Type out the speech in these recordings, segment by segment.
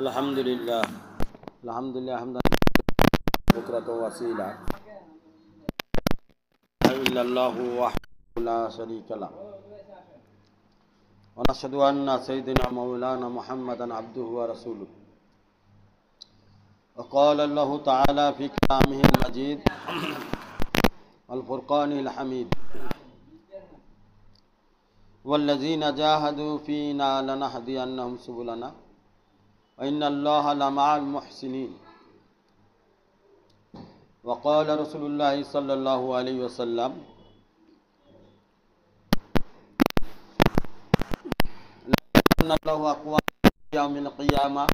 अल्हम्दुलिल्लाह हम्दन बुकरतन व असीला इल्लल्लाहु वहदहु ला शरीका लह व नशहदु अन्ना सय्यिदना मौलाना मुहम्मदन अब्दुहु व रसूलुहु व क़ाला अल्लाहु तआला फ़ी कलामिहिल मजीद वल फ़ुरक़ानिल हमीद वल्लज़ीना जाहदू फ़ीना लनहदियन्नहुम सुबुलना व इन्नल्लाहा लमअल मुहसिनीन व क़ाला रसूलुल्लाहि सल्लल्लाहु अलैहि वसल्लम लअन्नल्लाहु अक़वाम यौमिल क़ियामा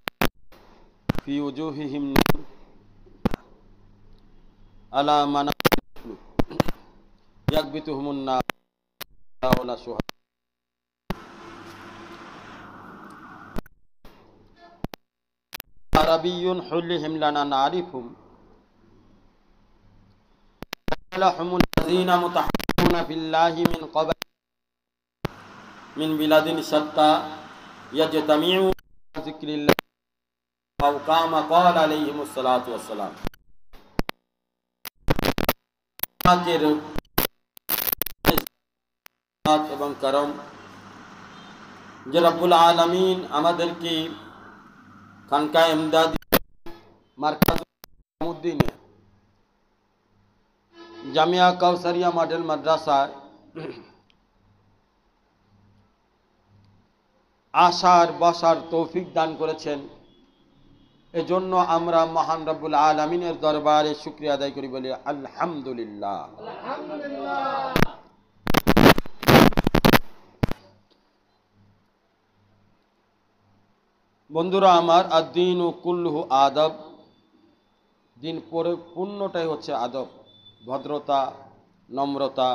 फ़ी वुजूहिहिम नूर अला मनाक़िब यग़बितुहुमुन नार वला शुहदा अरबियुन हुल्लिहिम लना नारिफुम लहुमुल लज़ीना मुतहब्बूना फिल्लाहि मिन क़बल मिन बिलादिन शत्ता यजतमिऊन अला ज़िक्रिल्लाह अव कामा क़ाला अलैहिमुस सलातु वस्सलाम। এবং করম যে রব্বুল আলামিন আমাদেরকে খানকা ইমদাদি মারকাজ মুদ্দিনে জামিয়া কাউসারিয়া মডেল মাদ্রাসায় আসার বসার তৌফিক দান করেছেন, এজন্য আমরা মহান রব্বুল আলামিনের দরবারে শুকরিয়া আদায় করি, বলি আলহামদুলিল্লাহ। বন্ধুরা আমার, আদ-দীনু কুল্লুহু আদব, দিন পূর্ণটাই হচ্ছে আদব, ভদ্রতা, নম্রতা,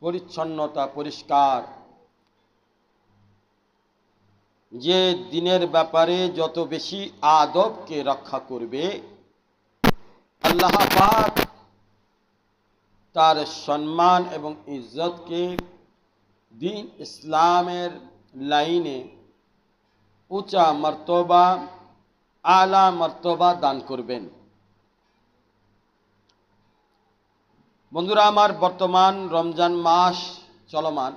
পরিচ্ছন্নতা, পরিষ্কার। যে দিনের ব্যাপারে যত বেশি আদবকে রক্ষা করবে, আল্লাহ পাক তার সম্মান এবং ইজ্জতকে দিন ইসলামের লাইনে উঁচা মর্তবা, আলা মর্তবা দান করবেন। বন্ধুরা আমার, বর্তমান রমজান মাস চলমান।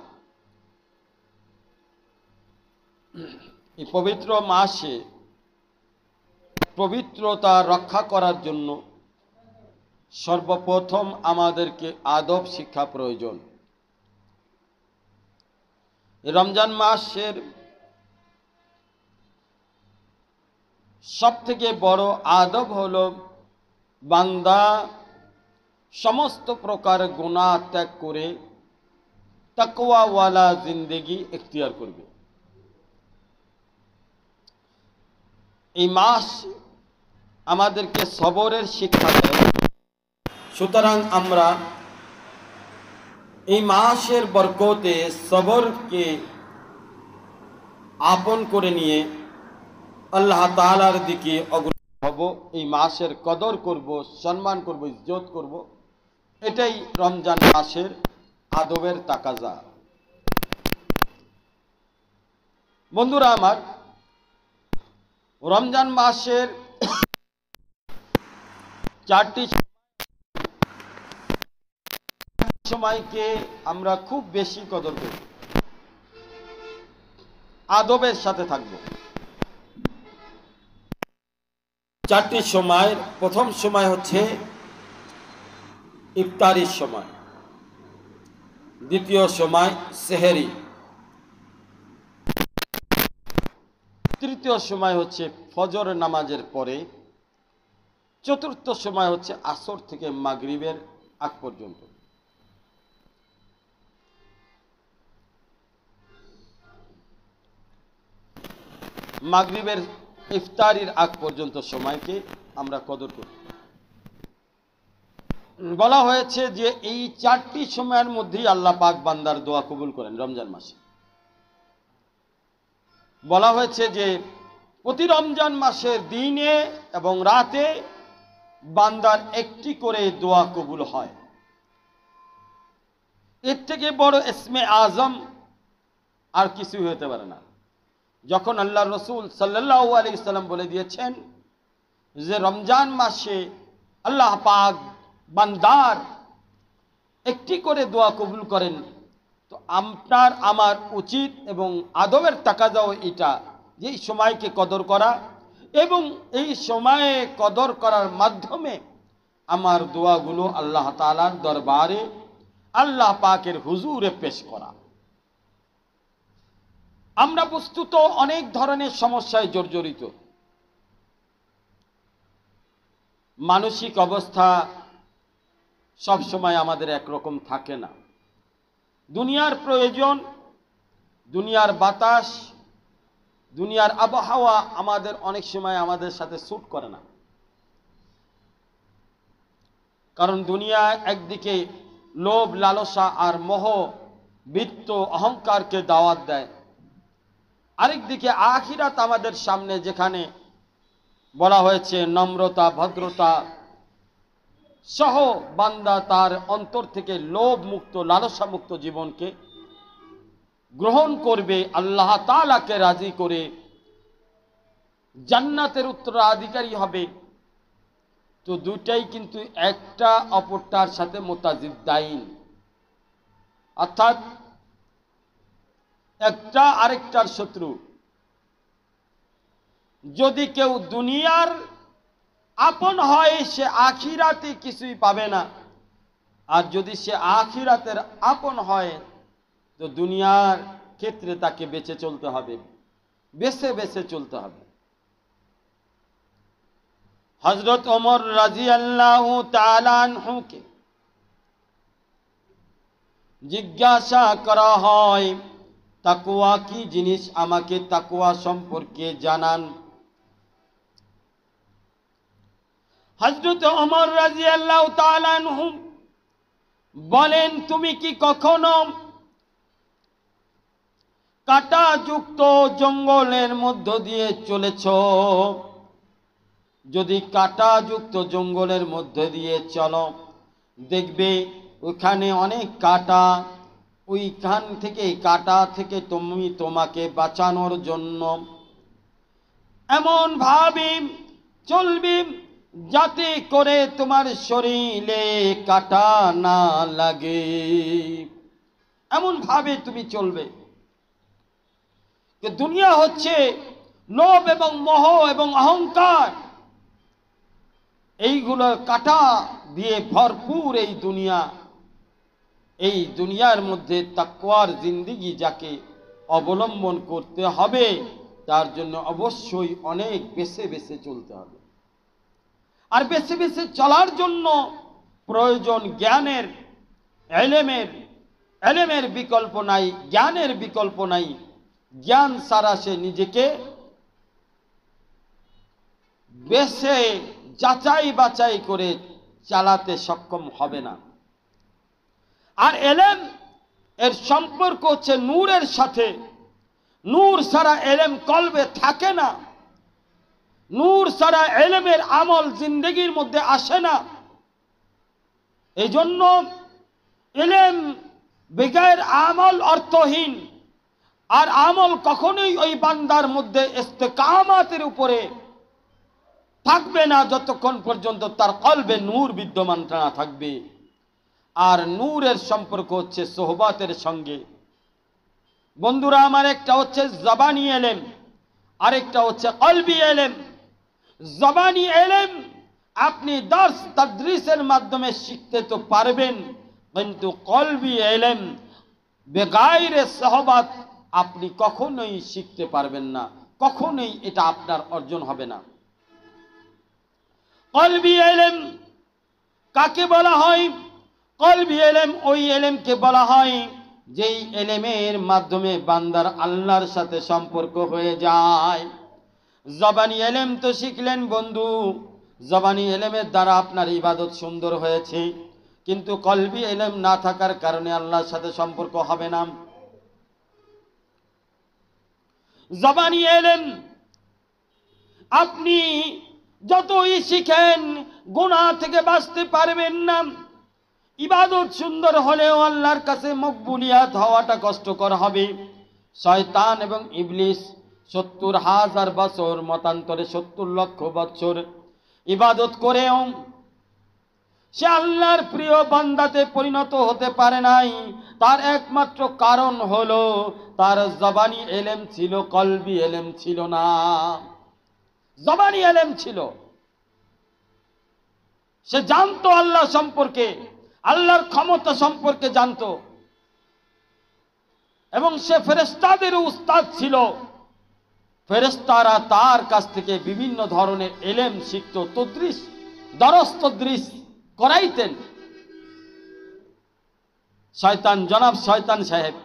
এই পবিত্র মাসে পবিত্রতা রক্ষা করার জন্য সর্বপ্রথম আমাদেরকে আদব শিক্ষা প্রয়োজন। রমজান মাসের সবথেকে বড় আদব হলো বান্দা সমস্ত প্রকার গুনাহ ত্যাগ করে তাকওয়াওয়ালা জিন্দেগি ইখতিয়ার করবে। এই মাস আমাদেরকে সবরের শিক্ষা দেয়। সুতরাং আমরা এই মাসের বরকতে সবরকে আপন করে নিয়ে আল্লাহ তাআলার দিকে অগ্রসর হব, এই মাসের কদর করব, সম্মান করব, ইজ্জত করব। এটাই রমজান মাসের আদবের তাকাজা। বন্ধুরা আমার, রমজান মাসের চারটি সময়কে আমরা খুব বেশি কদর করব, আদবের সাথে থাকব। চারটি সময়ের প্রথম সময় হচ্ছে ইফতারির সময়, দ্বিতীয় সময় সেহরি, তৃতীয় সময় হচ্ছে ফজর নামাজের পরে, চতুর্থ সময় হচ্ছে আসর থেকে মাগরিবের আগ পর্যন্ত। মাগরিবের ইফতারির আগ পর্যন্ত সময়কে আমরা কদর করি। বলা হয়েছে যে এই চারটি সময়ের মধ্যেই আল্লাহ পাক বান্দার দোয়া কবুল করেন রমজান মাসে। বলা হয়েছে যে প্রতি রমজান মাসের দিনে এবং রাতে বান্দার একটি করে দোয়া কবুল হয়। এর থেকে বড় ইসমে আজম আর কিছুই হতে পারে না। যখন আল্লাহ রসুল সাল্লাল্লাহু আলাইহি সাল্লাম বলে দিয়েছেন যে রমজান মাসে আল্লাহ পাক বান্দার একটি করে দোয়া কবুল করেন, তো আপনার আমার উচিত এবং আদবের তাকাদাও এটা যে এই সময়কে কদর করা এবং এই সময়ে কদর করার মাধ্যমে আমার দোয়াগুলো আল্লাহ তাআলার দরবারে আল্লাহ পাকের হুজুরে পেশ করা। আমরা বস্তুত অনেক ধরনের সমস্যায় জর্জরিত। মানসিক অবস্থা সব সময় আমাদের একরকম থাকে না। দুনিয়ার প্রয়োজন, দুনিয়ার বাতাস, দুনিয়ার আবহাওয়া আমাদের অনেক সময় আমাদের সাথে স্যুট করে না। কারণ দুনিয়া একদিকে লোভ, লালসা আর মোহ, বিত্ত, অহংকারকে দাওয়াত দেয়, আরেকদিকে আখিরাত আমাদের সামনে, যেখানে বলা হয়েছে নম্রতা, ভদ্রতা সহ বান্দা তার অন্তর থেকে লোভ মুক্ত, লালসা মুক্ত জীবনকে গ্রহণ করবে, আল্লাহ তাআলাকে রাজি করে জান্নাতের উত্তরাধিকারী হবে। তো দুটাই কিন্তু একটা অপরটার সাথে মোতাজিদ্দাইন, অর্থাৎ একটা আরেকটার শত্রু। যদি কেউ দুনিয়ার আপন হয় সে আখিরাতে কিছুই পাবে না, আর যদি সে আখিরাতের আপন হয় তো দুনিয়ার ক্ষেত্রে তাকে বেঁচে চলতে হবে, বেছে বেছে চলতে হবে। হযরত ওমর রাদিয়াল্লাহু তাআলা আনহুকে জিজ্ঞাসা করা হয় তাকওয়া কি জিনিস, আমাকে তাকওয়া সম্পর্কে জানান। হযরত ওমর রাদিয়াল্লাহু তাআলা আনহু বলেন, তুমি কি কখনো কাঁটাযুক্ত জঙ্গলের মধ্য দিয়ে চলেছ? যদি কাঁটাযুক্ত জঙ্গলের মধ্যে দিয়ে চলো, দেখবে ওখানে অনেক কাঁটা, ওইখান থেকে কাঁটা থেকে তুমি তোমাকে বাঁচানোর জন্য এমন ভাবে চলবে যাতে করে তোমার শরীরে কাঁটা না লাগে, এমন ভাবে তুমি চলবে। দুনিয়া হচ্ছে লোভ এবং মোহ এবং অহংকার, এইগুলোর কাঁটা দিয়ে ভরপুর এই দুনিয়া। এই দুনিয়ার মধ্যে তাকওয়ার জিন্দেগি যাকে অবলম্বন করতে হবে, তার জন্য অবশ্যই অনেক বেছে বেছে চলতে হবে। আর বেছে বেছে চলার জন্য প্রয়োজন জ্ঞানের, এলেমের বিকল্প নাই, জ্ঞানের বিকল্প নাই। জ্ঞান ছাড়া সে নিজেকে বেছে যাচাই বাছাই করে চালাতে সক্ষম হবে না। আর এলেম এর সম্পর্ক হচ্ছে নূরের সাথে। নূর ছাড়া এলেম কলবে থাকে না, নূর ছাড়া এলেমের আমল জিন্দেগির মধ্যে আসে না। এই জন্য এলেম বেগায়ের আমল অর্থহীন। আর আমল কখনোই ওই বান্দার মধ্যে ইস্তেকামাতের উপরে থাকবে না যতক্ষণ পর্যন্ত তার কলবে নূর বিদ্যমান না থাকবে। আর নূরের সম্পর্ক হচ্ছে সোহবতের সঙ্গে। বন্ধুরা আমার, একটা হচ্ছে জবানি এলেম, আরেকটা হচ্ছে কলবি এলেম। জবানি এলেম আপনি দর্স তাদরিসের মাধ্যমে শিখতে তো পারবেন, কিন্তু কলবি এলেম বেগাইরে সোহবত আপনি কখনোই শিখতে পারবেন না, কখনোই এটা আপনার অর্জন হবে না। কলবি এলেম কাকে বলা হয়? কলবি এলেম ওই এলেমকে বলা হয় যেই এলেমের মাধ্যমে বান্দার আল্লাহর সাথে সম্পর্ক হয়ে যায়। জবানি এলেম তো শিখলেন বন্ধু, জবানি এলেমের দ্বারা আপনার ইবাদত সুন্দর হয়েছে, কিন্তু কলবি এলেম না থাকার কারণে আল্লাহর সাথে সম্পর্ক হবে না। জবানি এলেম আপনি যতই শিখেন গুনাহ থেকে বাঁচতে পারবেন না। ইবাদত সুন্দর হলেও আল্লাহর কাছে মকবুলিয়াত হওয়াটা কষ্টকর হবে। শয়তান এবং ইবলিস 70,000 বছর, মতান্তরে 70 লক্ষ বছর ইবাদত করেও সে আল্লাহর প্রিয় বান্দাতে পরিণত হতে পারে নাই। তার একমাত্র কারণ হলো তার জবানি এলেম ছিল, কলবি এলেম ছিল না। জবানি এলেম ছিল, সে জানতো আল্লাহ সম্পর্কে, আল্লাহর ক্ষমতা সম্পর্কে জানতো, এবং সে ফেরেশতাদের উস্তাদ ছিল। ফেরেশতারা তার কাছ থেকে বিভিন্ন ধরনের এলেম শিখত, তদ্রিস, দরস তদ্রিস করাইতেন। শয়তান, জনাব শয়তান সাহেব,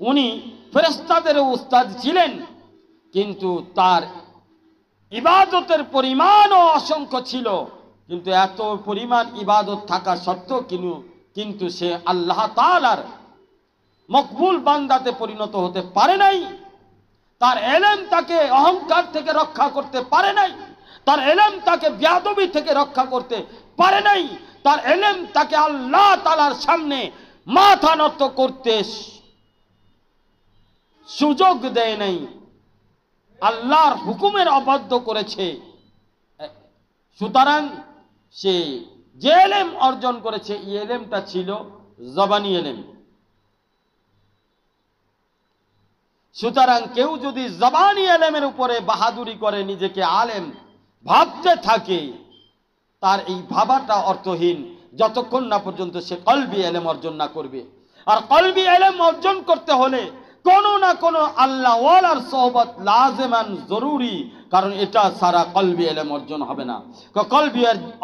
উনি ফেরেশতাদের উস্তাদ ছিলেন, কিন্তু তার ইবাদতের পরিমাণও অসংখ্য ছিল। কিন্তু এত পরিমাণ ইবাদত থাকা সত্ত্বেও কিন্তু সে আল্লাহ তাআলার মকবুল বান্দাতে পরিণত হতে পারে নাই। তার এলেম তাকে অহংকার থেকে রক্ষা করতে পারে নাই, তার এলেম তাকে বেয়াদবি থেকে রক্ষা করতে পারে নাই, তার এলেম তাকে আল্লাহ তাআলার সামনে মাথা নত করতে সুযোগ দেয় নাই, আল্লাহর হুকুমের অবাধ্য করেছে। সুতরাং সে যে এলেম অর্জন করেছে, এই এলেমটা ছিল জবানি এলেম। সুতরাং কেউ যদি জবানি এলেমের উপরে বাহাদুরি করে, নিজেকে আলেম ভাবতে থাকে, তার এই ভাবাটা অর্থহীন যতক্ষণ না পর্যন্ত সে কলবি এলেম অর্জন না করবে। আর কলবি এলেম অর্জন করতে হলে কোনো না কোনো আল্লাহ ওয়ালার সোহবত লাজেমান জরুরি, কারণ এটা সারা কলবি এলেম অর্জন হবে না। কলবি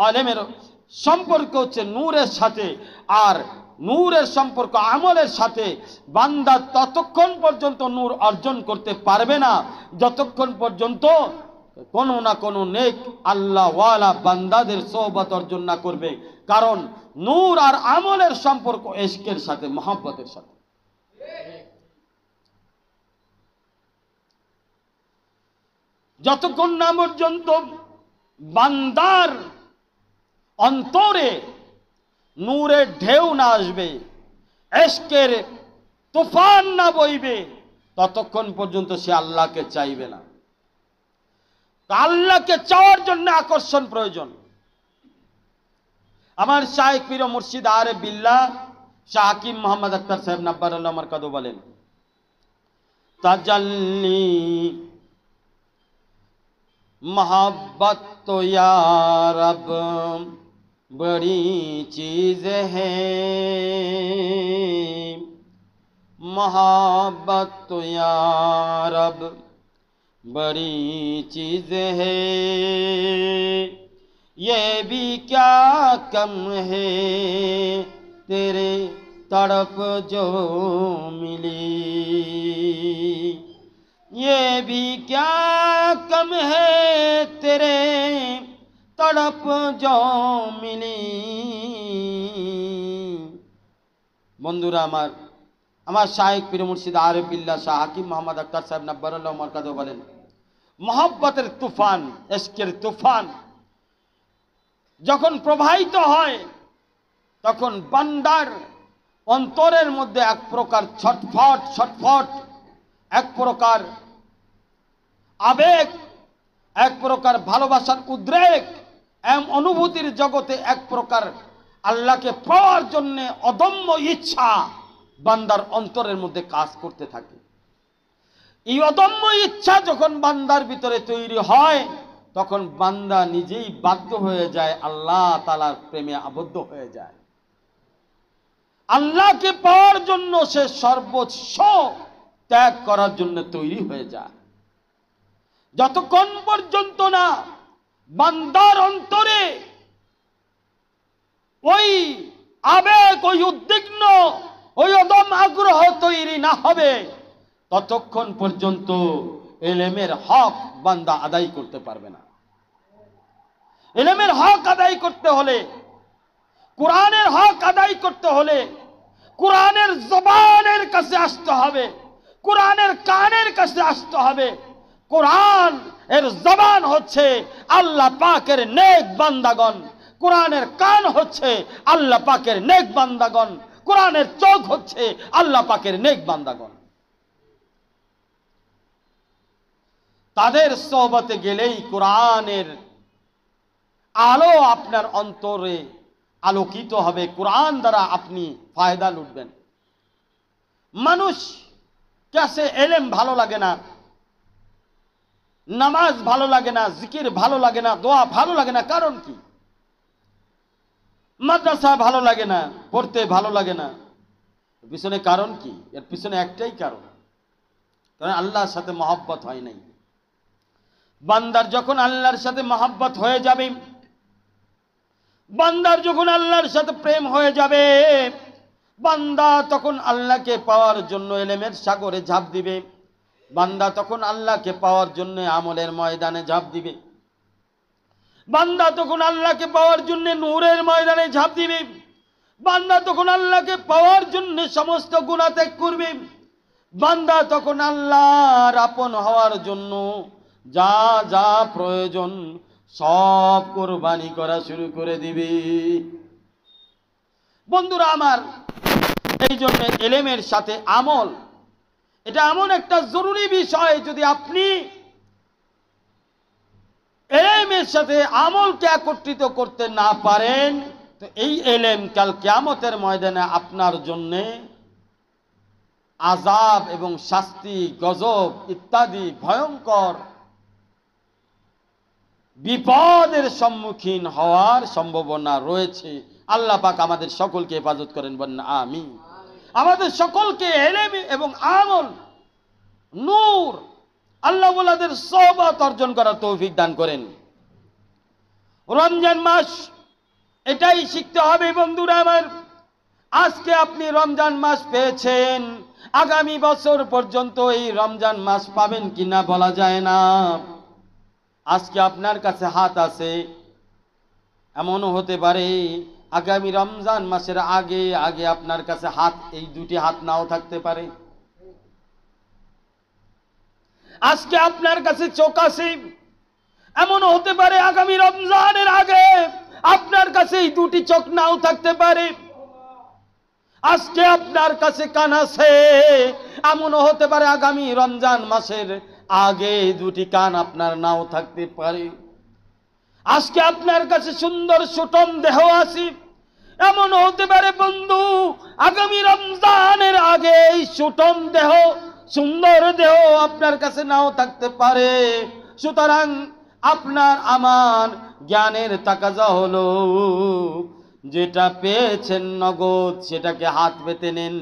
এলেমের সম্পর্ক হচ্ছে নূরের সাথে, আর নূরের সম্পর্ক আমলের সাথে। বান্দা ততক্ষণ পর্যন্ত নূর অর্জন করতে পারবে না যতক্ষণ পর্যন্ত কোনো না কোনো নেক আল্লাহ ওয়ালা বান্দাদের সোহবত অর্জন না করবে। কারণ নূর আর আমলের সম্পর্ক ইশকের সাথে, মহব্বতের সাথে। যতক্ষণ না পর্যন্ত বান্দার অন্তরে নূরের ঢেউ না আসবে, ইশকের তুফান না বইবে, ততক্ষণ পর্যন্ত সে আল্লাহকে চাইবে না। আল্লাহকে চাওয়ার জন্য আকর্ষণ প্রয়োজন। আমার শাইখ পীর ও মুর্শিদ আরে বিল্লাহ শাহ হাকিম মোহাম্মদ আখতার সাহেব নাব্বারুল্লাহ মারকাদু বলেন, তাজাল্লি मोहब्बत तो या रब बड़ी चीज़ है, मोहब्बत तो या रब बड़ी चीज़ है, ये भी क्या कम है तेरे तड़प जो मिली, ये भी क्या कम है तेरे तड़प जो मिली। বন্ধুরা আমার শাইখ পীর মুর্শিদ আরিফ বিল্লাহ শাহ হাকিম মোহাম্মদ আখতার সাহেব নাব্বারুল্লাহ মারকাদু বলেন, মহব্বতের তুফান, ইশকের তুফান যখন প্রবাহিত হয়, তখন বান্দার অন্তরের মধ্যে এক প্রকার ছটফট ছটফট, এক প্রকার আবেগ, এক প্রকার ভালোবাসার উদ্রেক, অনুভূতির জগতে এক প্রকার আল্লাহকে পাওয়ার জন্য অদম্য ইচ্ছা বান্দার অন্তরের মধ্যে কাজ করতে থাকে। এই অদম্য ইচ্ছা যখন বান্দার ভিতরে তৈরি হয়, তখন বান্দা নিজেই বাধ্য হয়ে যায়, আল্লাহ তাআলার প্রেমে আবদ্ধ হয়ে যায়। আল্লাহকে পাওয়ার জন্য সে সর্বস্ব ত্যাগ করার জন্য তৈরি হয়ে যায়। যতক্ষণ পর্যন্ত না বান্দার অন্তরে ওই আবেগ, ওই উদ্বিগ্ন, ওই অদম আগ্রহ তৈরি না হবে, ততক্ষণ পর্যন্ত ইলমের হক বান্দা আদায় করতে পারবে না। ইলমের হক আদায় করতে হলে, কোরআনের হক আদায় করতে হলে, কোরআনের জবানের কাছে আসতে হবে, কোরআনের কানের কাছে আসতে হবে। কোরআন এর জবান হচ্ছে আল্লাহ পাকের নেক বান্দাগণ, কোরআনের কান হচ্ছে আল্লাহ পাকের নেক বান্দাগণ, কোরআনের চোখ হচ্ছে আল্লাহ পাকের নেক বান্দাগণ। তাদের সোহবতে গেলেই কোরআনের আলো আপনার অন্তরে আলোকিত হবে, কোরআন দ্বারা আপনি ফায়দা লুটবেন। মানুষ কাছে এলেম ভালো লাগে না, নামাজ ভালো লাগে না, জিকির ভালো লাগে না, দোয়া ভালো লাগে না, কারণ কি? মাদ্রাসা ভালো লাগে না, পড়তে ভালো লাগে না, পিছনে কারণ কি? এর পিছনে একটাই কারণ, কারণ আল্লাহর সাথে মহব্বত হয় নাই। বান্দার যখন আল্লাহর সাথে মহব্বত হয়ে যাবে, বান্দার যখন আল্লাহর সাথে প্রেম হয়ে যাবে, বান্দা তখন আল্লাহকে পাওয়ার জন্য এলেমের সাগরে ঝাঁপ দিবে, বান্দা তখন আল্লাহকে পাওয়ার জন্য আমলের ময়দানে ঝাঁপ দিবে, বান্দা তখন আল্লাহকে পাওয়ার জন্য নূরের ময়দানে ঝাঁপ দিবে, বান্দা তখন আল্লাহকে পাওয়ার জন্য সমস্ত গুনাহ ত্যাগ করবে, বান্দা তখন আল্লাহর আপন হওয়ার জন্য যা যা প্রয়োজন সব কোরবানি করা শুরু করে দিবে। বন্ধুরা আমার, এই জন্য এলেমের সাথে আমল এটা এমন একটা জরুরি বিষয়, যদি আপনি এলেমের সাথে আমলকে একত্রিত করতে না পারেন, তো এই এলেম কাল কিয়ামতের ময়দানে আপনার জন্য আযাব এবং শাস্তি, গজব ইত্যাদি ভয়ঙ্কর বিপদের সম্মুখীন হওয়ার সম্ভাবনা রয়েছে। আল্লাহ পাক আমাদের সকলকে হেফাজত করেন, বলেন আমিন। আমাদের সকলকে এলেম এবং আমল, নূর, আল্লাহ ওয়ালাদের সোহবত অর্জন করার তৌফিক দান করেন। রমজান মাস এটাই শিখতে হবে বন্ধুরা আমার। আজকে আপনি রমজান মাস পেয়েছেন, আগামী বছর পর্যন্ত এই রমজান মাস পাবেন কিনা বলা যায় না। আজকে আপনার কাছে হাত আছে, এমনও হতে পারে আগামী রমজান মাসের আগে আগে আপনার কাছে হাত, এই দুটি হাত নাও থাকতে পারে। আজকে আপনার কাছে চোখ আছে, এমনও হতে পারে আগামী রমজানের আগে আপনার কাছে এই দুটি চোখ নাও থাকতে পারে। আজকে আপনার কাছে কান আছে, এমনও হতে পারে আগামী রমজান মাসের আগে দুটি কান আপনার নাও থাকতে পারে। আজকে আপনার কাছে সুন্দর সুটম দেহ আছে, এমনও হতে পারে বন্ধু আগামী রমজানের আগে এই সুটম দেহ, সুন্দর দেহ আপনার কাছে নাও থাকতে পারে। সুতরাং আপনার আমার জ্ঞানের তাকাজা হলো, যেটা পেয়েছেন নগদ সেটাকে হাত পেতে নেন,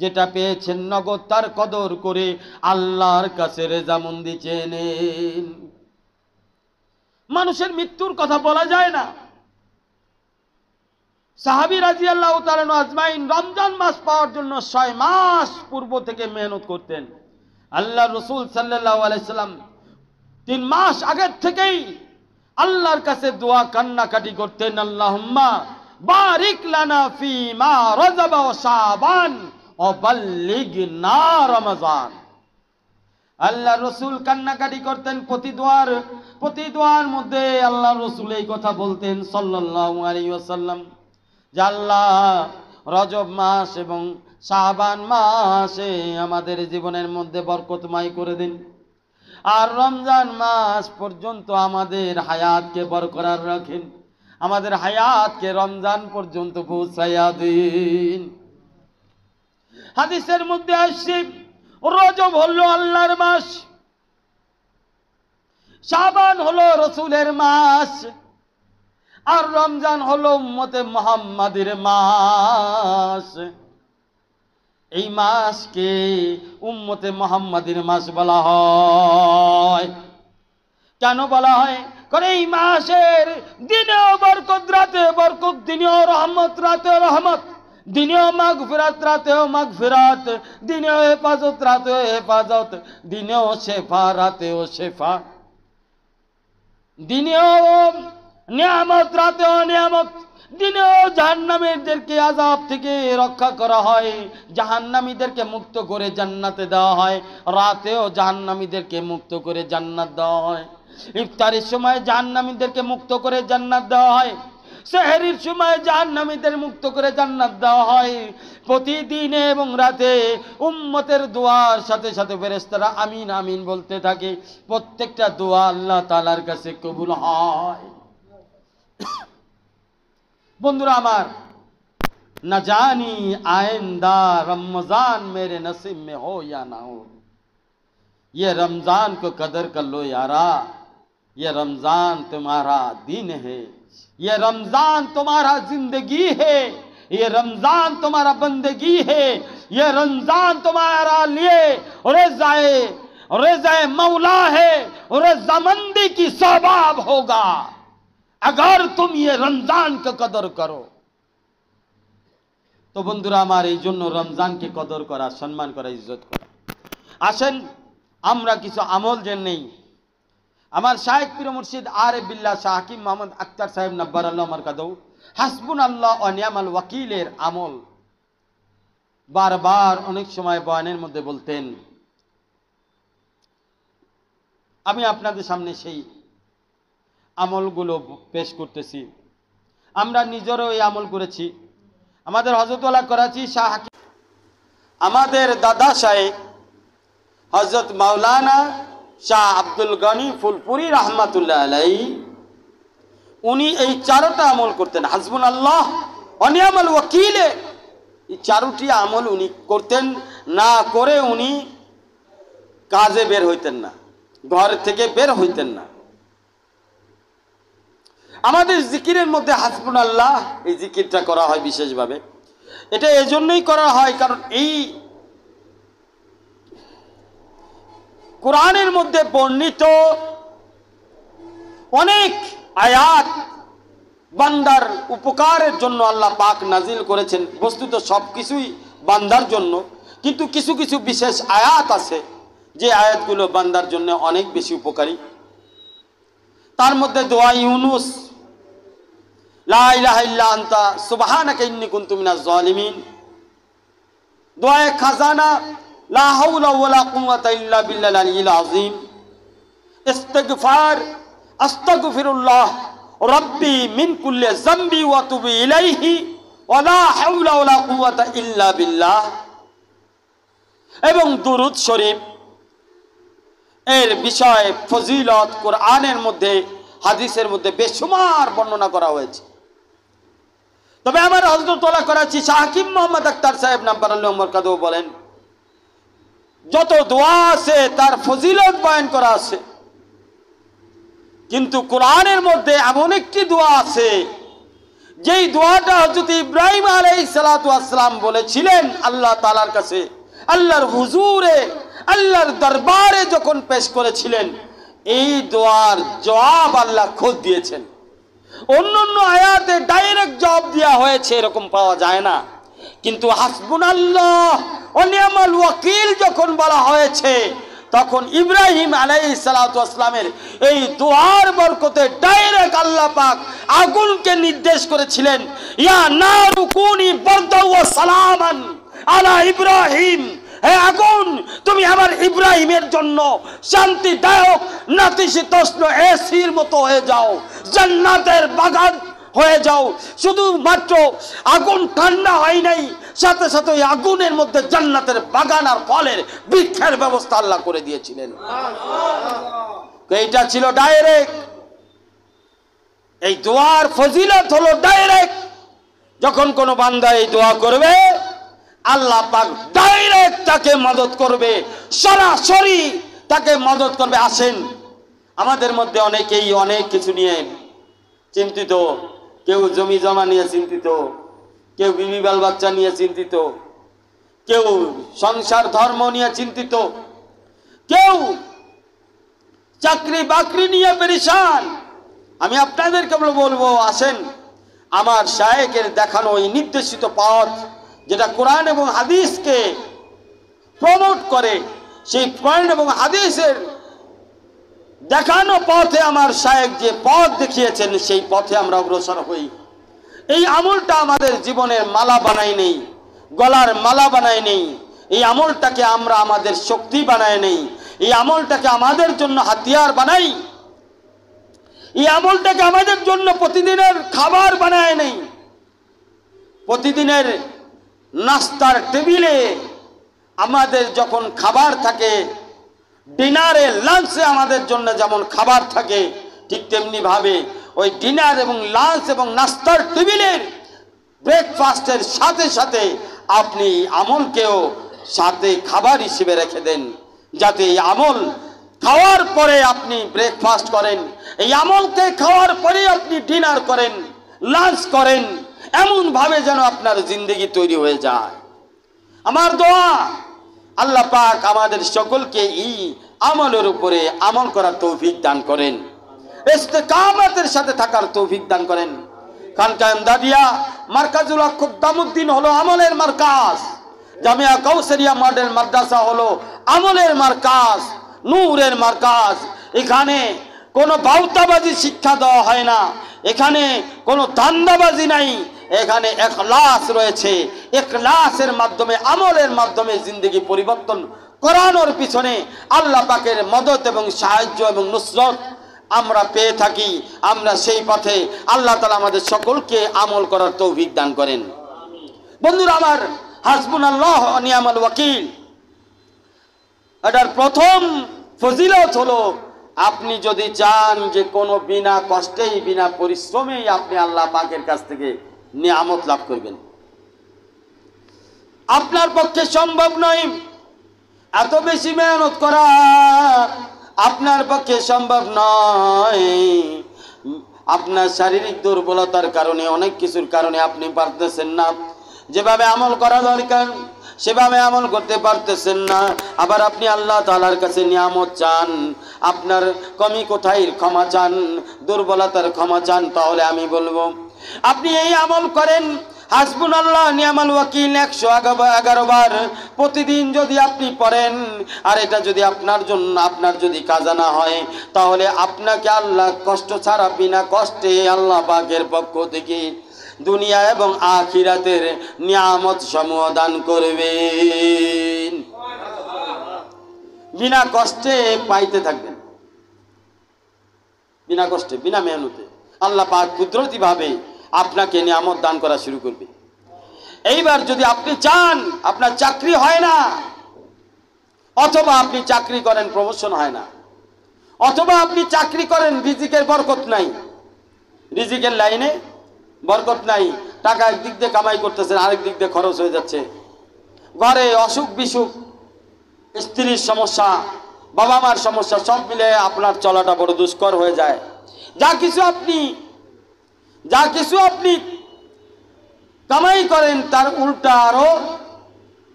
যেটা পেয়েছেন নগদ তার কদর করে আল্লাহর কাছে রেজামন্দি চেয়ে নেন। মানুষের মৃত্যুর কথা বলা যায় না। সাহাবী রাদিয়াল্লাহু তাআলা আজমাইন রমজান মাস পাওয়ার জন্য 6 মাস পূর্ব থেকে মেহনত করতেন। আল্লাহ রাসূল সাল্লাল্লাহু আলাইহি সাল্লাম 3 মাস আগের থেকেই আল্লাহর কাছে দোয়া কান্নাকাটি করতেন, আল্লাহুম্মা বারিক লানা ফি মা রাজাবা ওয়া শাবান ওয়া বাল্লিগনা রমাজান। আল্লাহ রসুল কান্নাকাটি করতেন প্রতি দোয়ার মধ্যে আল্লাহ রসুল এই কথা বলতেন সাল্লাল্লাহু আলাইহি ওয়াসাল্লাম, যে আল্লাহ রজব মাস এবং শাবান মাসে আমাদের জীবনের মধ্যে বরকতময় করে দিন, আর রমজান মাস পর্যন্ত আমাদের হায়াতকে বরকরার রাখেন, আমাদের হায়াতকে রমজান পর্যন্ত পৌঁছাইয়া দিন। হাদিসের মধ্যে আসছে রজব হলো আল্লাহর মাস, শাবান হলো রসুলের মাস, আর রমজান হলো উম্মতে মুহাম্মাদের মাস। এই মাসকে উম্মতে মুহাম্মাদের মাস বলা হয়। কেন বলা হয়? কারণ এই মাসের দিনেও বরকত, রাতে বরকত, দিনেও রহমত, রাতেও রহমত, দিনেও মাগফিরাত, রাতেও মাগফিরাত, দিনেও হেফাজত, রাতেও হেফাজত, দিনেও শেফা, রাতেও শেফা, দিনেও নিয়ামত, রাতেও নিয়ামত, দিনেও জাহান্নামীদেরকে আযাব থেকে রক্ষা করা হয়, জাহান্নামীদেরকে মুক্ত করে জান্নাতে দেওয়া হয়, রাতেও জাহান্নামীদেরকে মুক্ত করে জান্নাত দেওয়া হয়। ইফতারের সময় জাহান্নামীদেরকে মুক্ত করে জান্নাত দেওয়া হয়, সেহরির সময় জাহান্নামীদের মুক্ত করে জান্নাত দেওয়া হয়। প্রতিদিন এবং রাতে উম্মতের দোয়ার সাথে সাথে ফেরেশতারা আমিন আমিন বলতে থাকে। প্রত্যেকটা দোয়া আল্লাহ তাআলার কাছে কবুল হয়। বন্ধুরা আমার, না জানি आइंदा रमजान मेरे नसीब में हो या ना हो, ये रमजान को कदर कर लो यारा, ये रमजान तुम्हारा दिन है, ये रमजान तुम्हारा जिंदगी है, ये रमजान तुम्हारा बंदगी है, ये रमजान तुम्हारा लिए रज़ाए मौला है और रज़ामंदी की सबाब होगा अगर तुम ये रमजान का कदर करो। তো বন্ধুরা আমার, এই জন্য রমজানকে কদর করা, সম্মান করা, ইজ্জত করা। আসেন আমরা কিছু আমল জেনে নেই। আমার শায়েখ পীর মুর্শিদ আরিফ বিল্লাহ শাহ হাকিম মোহাম্মদ আক্তার সাহেব নব্বারাল্লাহু মারকাদাহু হাসবুনাল্লাহ ওয়া নি'মাল ওয়াকিলের আমল বারবার অনেক সময় বয়ানের মধ্যে বলতেন। আমি আপনাদের সামনে সেই আমলগুলো পেশ করতেছি। আমরা নিজেরও এই আমল করেছি। আমাদের হযরতুল্লাহ করাচি শাহ হাকিম, আমাদের দাদা শায়েখ হযরত মাওলানা শাহ আব্দুল গনি ফুলপুরি রহমাতুল্লাহ আলাইহি, উনি এই চারটা আমল করতেন। হাসবুনাল্লাহ ওয়া নি'মাল ওয়াকিল, এই চারটি আমল উনি করতেন। না করে উনি কাজে বের হইতেন না, ঘর থেকে বের হইতেন না। আমাদের জিকিরের মধ্যে হাসবুনাল্লাহ এই জিকিরটা করা হয় বিশেষভাবে। এটা এজন্যই করা হয় কারণ এই কোরআনের মধ্যে বর্ণিত অনেক আয়াত বান্দার উপকারের জন্য আল্লাহ পাক নাজিল করেছেন। বস্তুত সবকিছুই বান্দার জন্য, কিন্তু কিছু কিছু বিশেষ আয়াত আছে যে আয়াতগুলো বান্দার জন্য অনেক বেশি উপকারী। তার মধ্যে দোয়া ইউনুস, লা ইলাহা ইল্লা আনতা সুবহানাকা ইন্নী কুনতু মিনাজ জালিমিন, দোয়া খাজানা, লা হাওলা ওয়ালা কুওয়াতা ইল্লা বিল্লাহিল আলিয়্যিল আযীম, ইস্তিগফার, আস্তাগফিরুল্লাহ রাব্বি মিন কুল্লি যামবি ওয়া তুবু ইলাইহি ওয়া লা হাওলা ওয়ালা কুওয়াতা ইল্লা বিল্লাহ, এবং দুরূদ শরীফ। এর বিষয়ে ফজিলত কোরআনের মধ্যে হাদিসের মধ্যে বেশুমার বর্ণনা করা হয়েছে। তবে আমার হযরতুল্লাহ করাচি শাহ হাকিম মোহাম্মদ আক্তার সাহেব নব্বারাল্লাহু মারকাদাহু বলেন, যত দোয়া আছে তার ফজিলত বয়ান করা আছে, কিন্তু কোরআনের মধ্যে এমন একটি দোয়া আছে যেই দোয়াটা হযরত ইব্রাহিম আলাইহিস সালাতু ওয়াস সালাম বলেছিলেন আল্লাহ তাআলার কাছে, আল্লাহর হুজুরে, আল্লাহর দরবারে যখন পেশ করেছিলেন, এই দোয়ার জবাব আল্লাহ খোদ দিয়েছেন। অন্যান্য আয়াতে ডাইরেক্ট জবাব দেওয়া হয়েছে এরকম পাওয়া যায় না, কিন্তু হাসবুনাল্লাহ ওয়া নি'মাল ওয়াকিল যখন বলা হয়েছে তখন ইব্রাহিম আলাইহিস সালাতু ওয়াস সালামের এই দোয়ার বরকতে ডাইরেক্ট আল্লাহ পাক আগুনকে নির্দেশ করেছিলেন, ইয়া নারু কুনি বারদাও ওয়া সালামান আলা ইব্রাহিম, হে আগুন তুমি আমার ইব্রাহিমের জন্য শান্তিদায়ক নাতিশীতোষ্ণ এসির মতো হয়ে যাও, জান্নাতের বাগান হয়ে যাও। শুধুমাত্র আগুন ঠান্ডা হয় নাই, সাথে সাথে ওই আগুনের মধ্যে জান্নাতের বাগান আর ফলের বৃক্ষের ব্যবস্থা আল্লাহ করে দিয়েছিলেন। এইটা ছিল ডাইরেক্ট। এই দোয়ার ফজিলত হলো ডাইরেক্ট। যখন কোনো বান্দা এই দোয়া করবে আল্লাহ পাক ডাইরেক্ট তাকে মদদ করবে, সরাসরি তাকে মদদ করবে। আসেন, আমাদের মধ্যে অনেকেই অনেক কিছু নিয়ে চিন্তিত, কেউ জমি জমা নিয়ে চিন্তিত, কেউ বিবি বাল বাচ্চা নিয়ে চিন্তিত, কেউ সংসার ধর্ম নিয়ে চিন্তিত, কেউ চাকরি বাকরি নিয়ে পেরেশান। আমি আপনাদেরকে বলবো, আসেন আমার শায়েখের দেখানো এই নির্দেশিত পথ যেটা কোরআন এবং হাদিসকে প্রমোট করে, সেই কোরআন এবং হাদিসের দেখানো পথে আমার শায়েখ যে পথ দেখিয়েছেন সেই পথে আমরা অগ্রসর হই। এই আমলটা আমাদের জীবনের মালা বানাই নেই, গলার মালা বানাই নেই। এই আমলটাকে আমরা আমাদের শক্তি বানাই নেই, এই আমলটাকে আমাদের জন্য হাতিয়ার বানাই। এই আমলটাকে আমাদের জন্য প্রতিদিনের খাবার বানায় নেই। প্রতিদিনের নাস্তার টেবিলে আমাদের যখন খাবার থাকে, ডিনারে লাঞ্চে আমাদের জন্য যেমন খাবার থাকে, ঠিক তেমনি ভাবে ওই ডিনার এবং লাঞ্চ এবং নাস্তার টেবিলের ব্রেকফাস্টের সাথে সাথে আপনি আমলকেও সাথে খাবার হিসেবে রেখে দেন, যাতে এই আমল খাওয়ার পরে আপনি ব্রেকফাস্ট করেন, এই আমলকে খাওয়ার পরে আপনি ডিনার করেন, লাঞ্চ করেন, এমন ভাবে যেন আপনার জিন্দগি তৈরি হয়ে যায়। আমার দোয়া আল্লাহ পাক আমাদের সকলকে এই আমলের উপরে আমল করার তৌফিক দান করেন, ইস্তেকামতের সাথে থাকার তৌফিক দান করেন। খানকাহ ইমদাদিয়া মারকাজুল হক খুদ্দামউদ্দিন হলো আমলের মার্কাজ, জামিয়া কাউসারিয়া মডেল মাদ্রাসা হলো আমলের মার্কাজ, নূরের মার্কাজ। এখানে কোনো বাউতাবাজি শিক্ষা দেওয়া হয় না, এখানে কোনো ধান্দাবাজি নাই, এখানে ইখলাস রয়েছে। ইখলাসের মাধ্যমে, আমলের মাধ্যমে জিন্দগি পরিবর্তন করানোর পিছনে আল্লাহ পাকের মদদ এবং সাহায্য এবং নুসরত আমরা পেয়ে থাকি। আমরা সেই পথে আল্লাহ তাআলা আমাদের সকলকে আমল করার তৌফিক দান করেন। বন্ধুরা আমার, হাসবুনাল্লাহ ওয়া নি'মাল ওয়াকিল এটার প্রথম ফজিলত হলো, আপনি যদি চান যে কোনো বিনা কষ্টেই বিনা পরিশ্রমেই আপনি আল্লাহ পাকের কাছ থেকে নিয়ামত লাভ করবেন, আপনার পক্ষে সম্ভব নয়। এত বেশি মেহনত করা আপনার পক্ষে সম্ভব নয়। আপনার শারীরিক দুর্বলতার কারণে, অনেক কিছুর কারণে আপনি পারতেছেন না, যেভাবে আমল করা দরকার সেভাবে আমল করতে পারতেছেন না। আবার আপনি আল্লাহ তাআলার কাছে নিয়ামত চান, আপনার কমি কোথায় ক্ষমা চান, দুর্বলতার ক্ষমা চান। তাহলে আমি বলবো আপনি এই আমল করেন, হাসবুনাল্লাহ নি'মাল ওয়াকিল 111 বার প্রতিদিন যদি আপনি পড়েন, আর এটা যদি আপনার যদি কাজা না হয়, তাহলে আপনাকে আল্লাহ কষ্ট ছাড়া বিনা কষ্টে আল্লাহ পাকের পক্ষ থেকে দুনিয়া এবং আখিরাতের নিয়ামত সমূহ দান করবেন। বিনা কষ্টে পাইতে থাকবেন, বিনা কষ্টে, বিনা মেহনতে আল্লাহ পাক কুদরতি ভাবে আপনাকে নিয়ামত দান করা শুরু করবে। এইবার যদি আপনি চান, আপনার চাকরি হয় না, অথবা আপনি চাকরি করেন প্রমোশন হয় না, অথবা আপনি চাকরি করেন রিজিকের বরকত নাই, রিজিকের লাইনে বরকত নাই, টাকা একদিক দিয়ে কামাই করতেছেন, আরেক দিক দিয়ে খরচ হয়ে যাচ্ছে, ঘরে অসুখ বিসুখ, স্ত্রীর সমস্যা, বাবা মার সমস্যা, সব মিলে আপনার চলাটা বড় দুষ্কর হয়ে যায়। যা কিছু আপনি কামাই করেন তার উল্টা আরো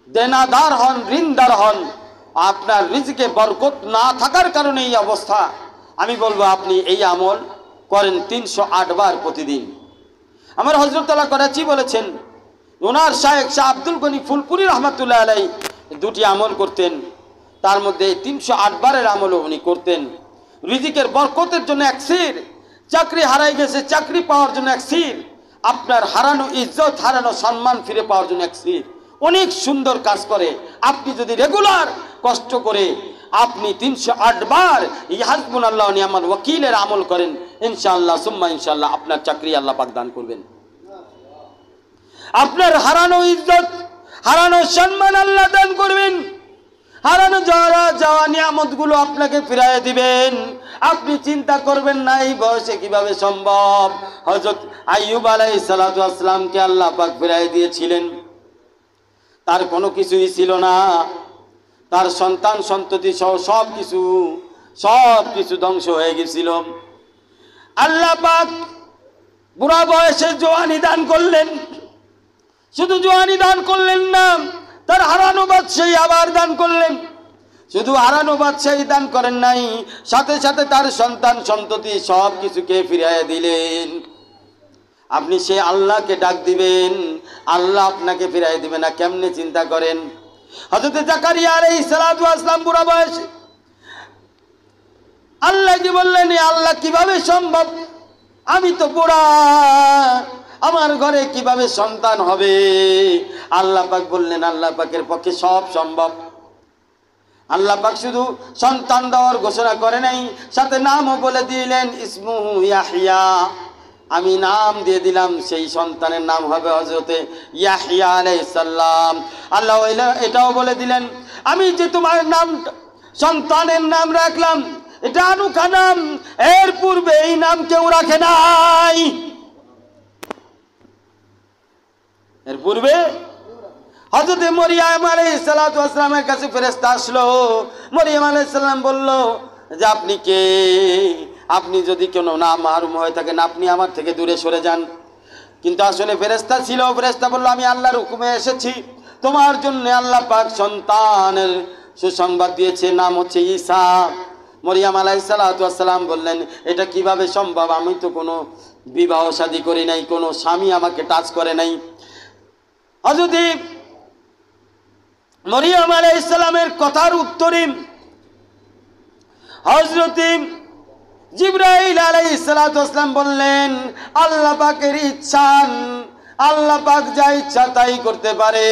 দেনাদার হন, ঋণদার হন। আপনার রিজিকে বরকত না থাকার কারণে এই অবস্থা। আমি বলবো আপনি এই আমল করেন 308 বার প্রতিদিন। আমার হযরত আল্লাহ করাচি বলেছেন, ওনার শায়েখ শাহ আব্দুল গনি ফুলপুরি রহমাতুল্লাহ আলাইহি দুটি আমল করতেন, তার মধ্যে 308 বারের আমলও উনি করতেন। রিজিকের বরকতের জন্য এক সির, চাকরি হারাই গেছে চাকরি পাওয়ার জন্য এক সির, আপনার হারানো ইজ্জত, হারানো সম্মান ফিরে পাওয়ার জন্য এক সির। অনেক সুন্দর কাজ করে। আপনি যদি রেগুলার কষ্ট করে আপনি 308 বার এই হাসবুনাল্লাহ ওয়া নি'মাল ওয়াকিলের আমল করেন, ইনশাআল্লাহ সুম্মা ইনশাআল্লাহ আপনার চাকরি আল্লাহ পাক দান করবেন। আপনার হারানো ইজ্জত, হারানো সম্মান আল্লাহ দান করবেন, হারানো যাওয়া নিয়ামতগুলো আপনাকে ফিরিয়ে দিবেন। আপনি চিন্তা করবেন না এই বয়সে কিভাবে সম্ভব। হযরত আইয়ুব আলাইহিস সালাতু ওয়াস সালামকে আল্লাহ পাক ফিরিয়ে দিয়েছিলেন, তার কোনো কিছুই ছিল না, তার সন্তান সন্ততি সহ সব কিছু ধ্বংস হয়ে গেছিল। আল্লাহ পাক বুড়া বয়সে জওয়ানি দান করলেন। শুধু জওয়ানি দান করলেন না, তার হারানো বাদশাহী আবার দান করলেন। শুধু হারানো বাদশাহী দান করেন নাই, সাথে সাথে তার সন্তান সন্ততি সব কিছুকে ফিরিয়ে দিলেন। আপনি সে আল্লাহকে ডাক দিবেন, আল্লাহ আপনাকে ফিরিয়ে দিবে না। কেমনে চিন্তা করেন। হযরত জাকারিয়া আলাইহিস সালাতু ওয়াস সালাম বুড়া বয়সে আল্লাহ কি বললেন, আল্লাহ কিভাবে সম্ভব, আমি তো বুড়া, আমার ঘরে কিভাবে সন্তান হবে। আল্লাহ পাক বললেন আল্লাহ পাকের পক্ষে সব সম্ভব। আল্লাহ পাক শুধু সন্তান দেওয়ার ঘোষণা করে নাই, সাথে নামও বলে দিলেন ইসমুহু ইয়াহইয়া। আমি নাম দিয়ে দিলাম, সেই সন্তানের নাম হবে হযরতে ইয়াহইয়া আলাইহিস সালাম। আল্লাহ এটাও বলে দিলেন, আমি যে তোমার নাম সন্তানের নাম রাখলাম এটা আনুখা নাম, এর পূর্বে এই নাম কেউ রাখে নাই। এর পূর্বে হযরত মরিয়ম আলাইহিস সালাতু ওয়াস সালামের কাছে ফেরেশতা আসলো। মরিয়ম আলাইহিস সালাম বলল যে আপনি কে? আপনি যদি কোনো না মাহরুম হয়ে থাকেন আপনি আমার থেকে দূরে সরে যান। কিন্তু আসলে ফেরেশতা ছিল। ফেরেশতা বলল আমি আল্লাহর হুকুমে এসেছি, তোমার জন্য আল্লাহ পাক সন্তানের সুসংবাদ দিয়েছে, নাম হচ্ছে ঈসা। মরিয়ম আলাইহিস সালাতু ওয়াস সালাম বললেন এটা কিভাবে সম্ভব? আমি তো কোনো বিবাহ শাদী করি নাই, কোনো স্বামী আমাকে টাচ করে নাই। হযরত মরিয়ম আলাইহিস সালামের কথার উত্তরে হযরত জিবরাইল আলাইহিস সালাতু ওয়াস সালাম বললেন আল্লাহ পাকের ইচ্ছা, আল্লাহ পাক যা ইচ্ছা তাই করতে পারে,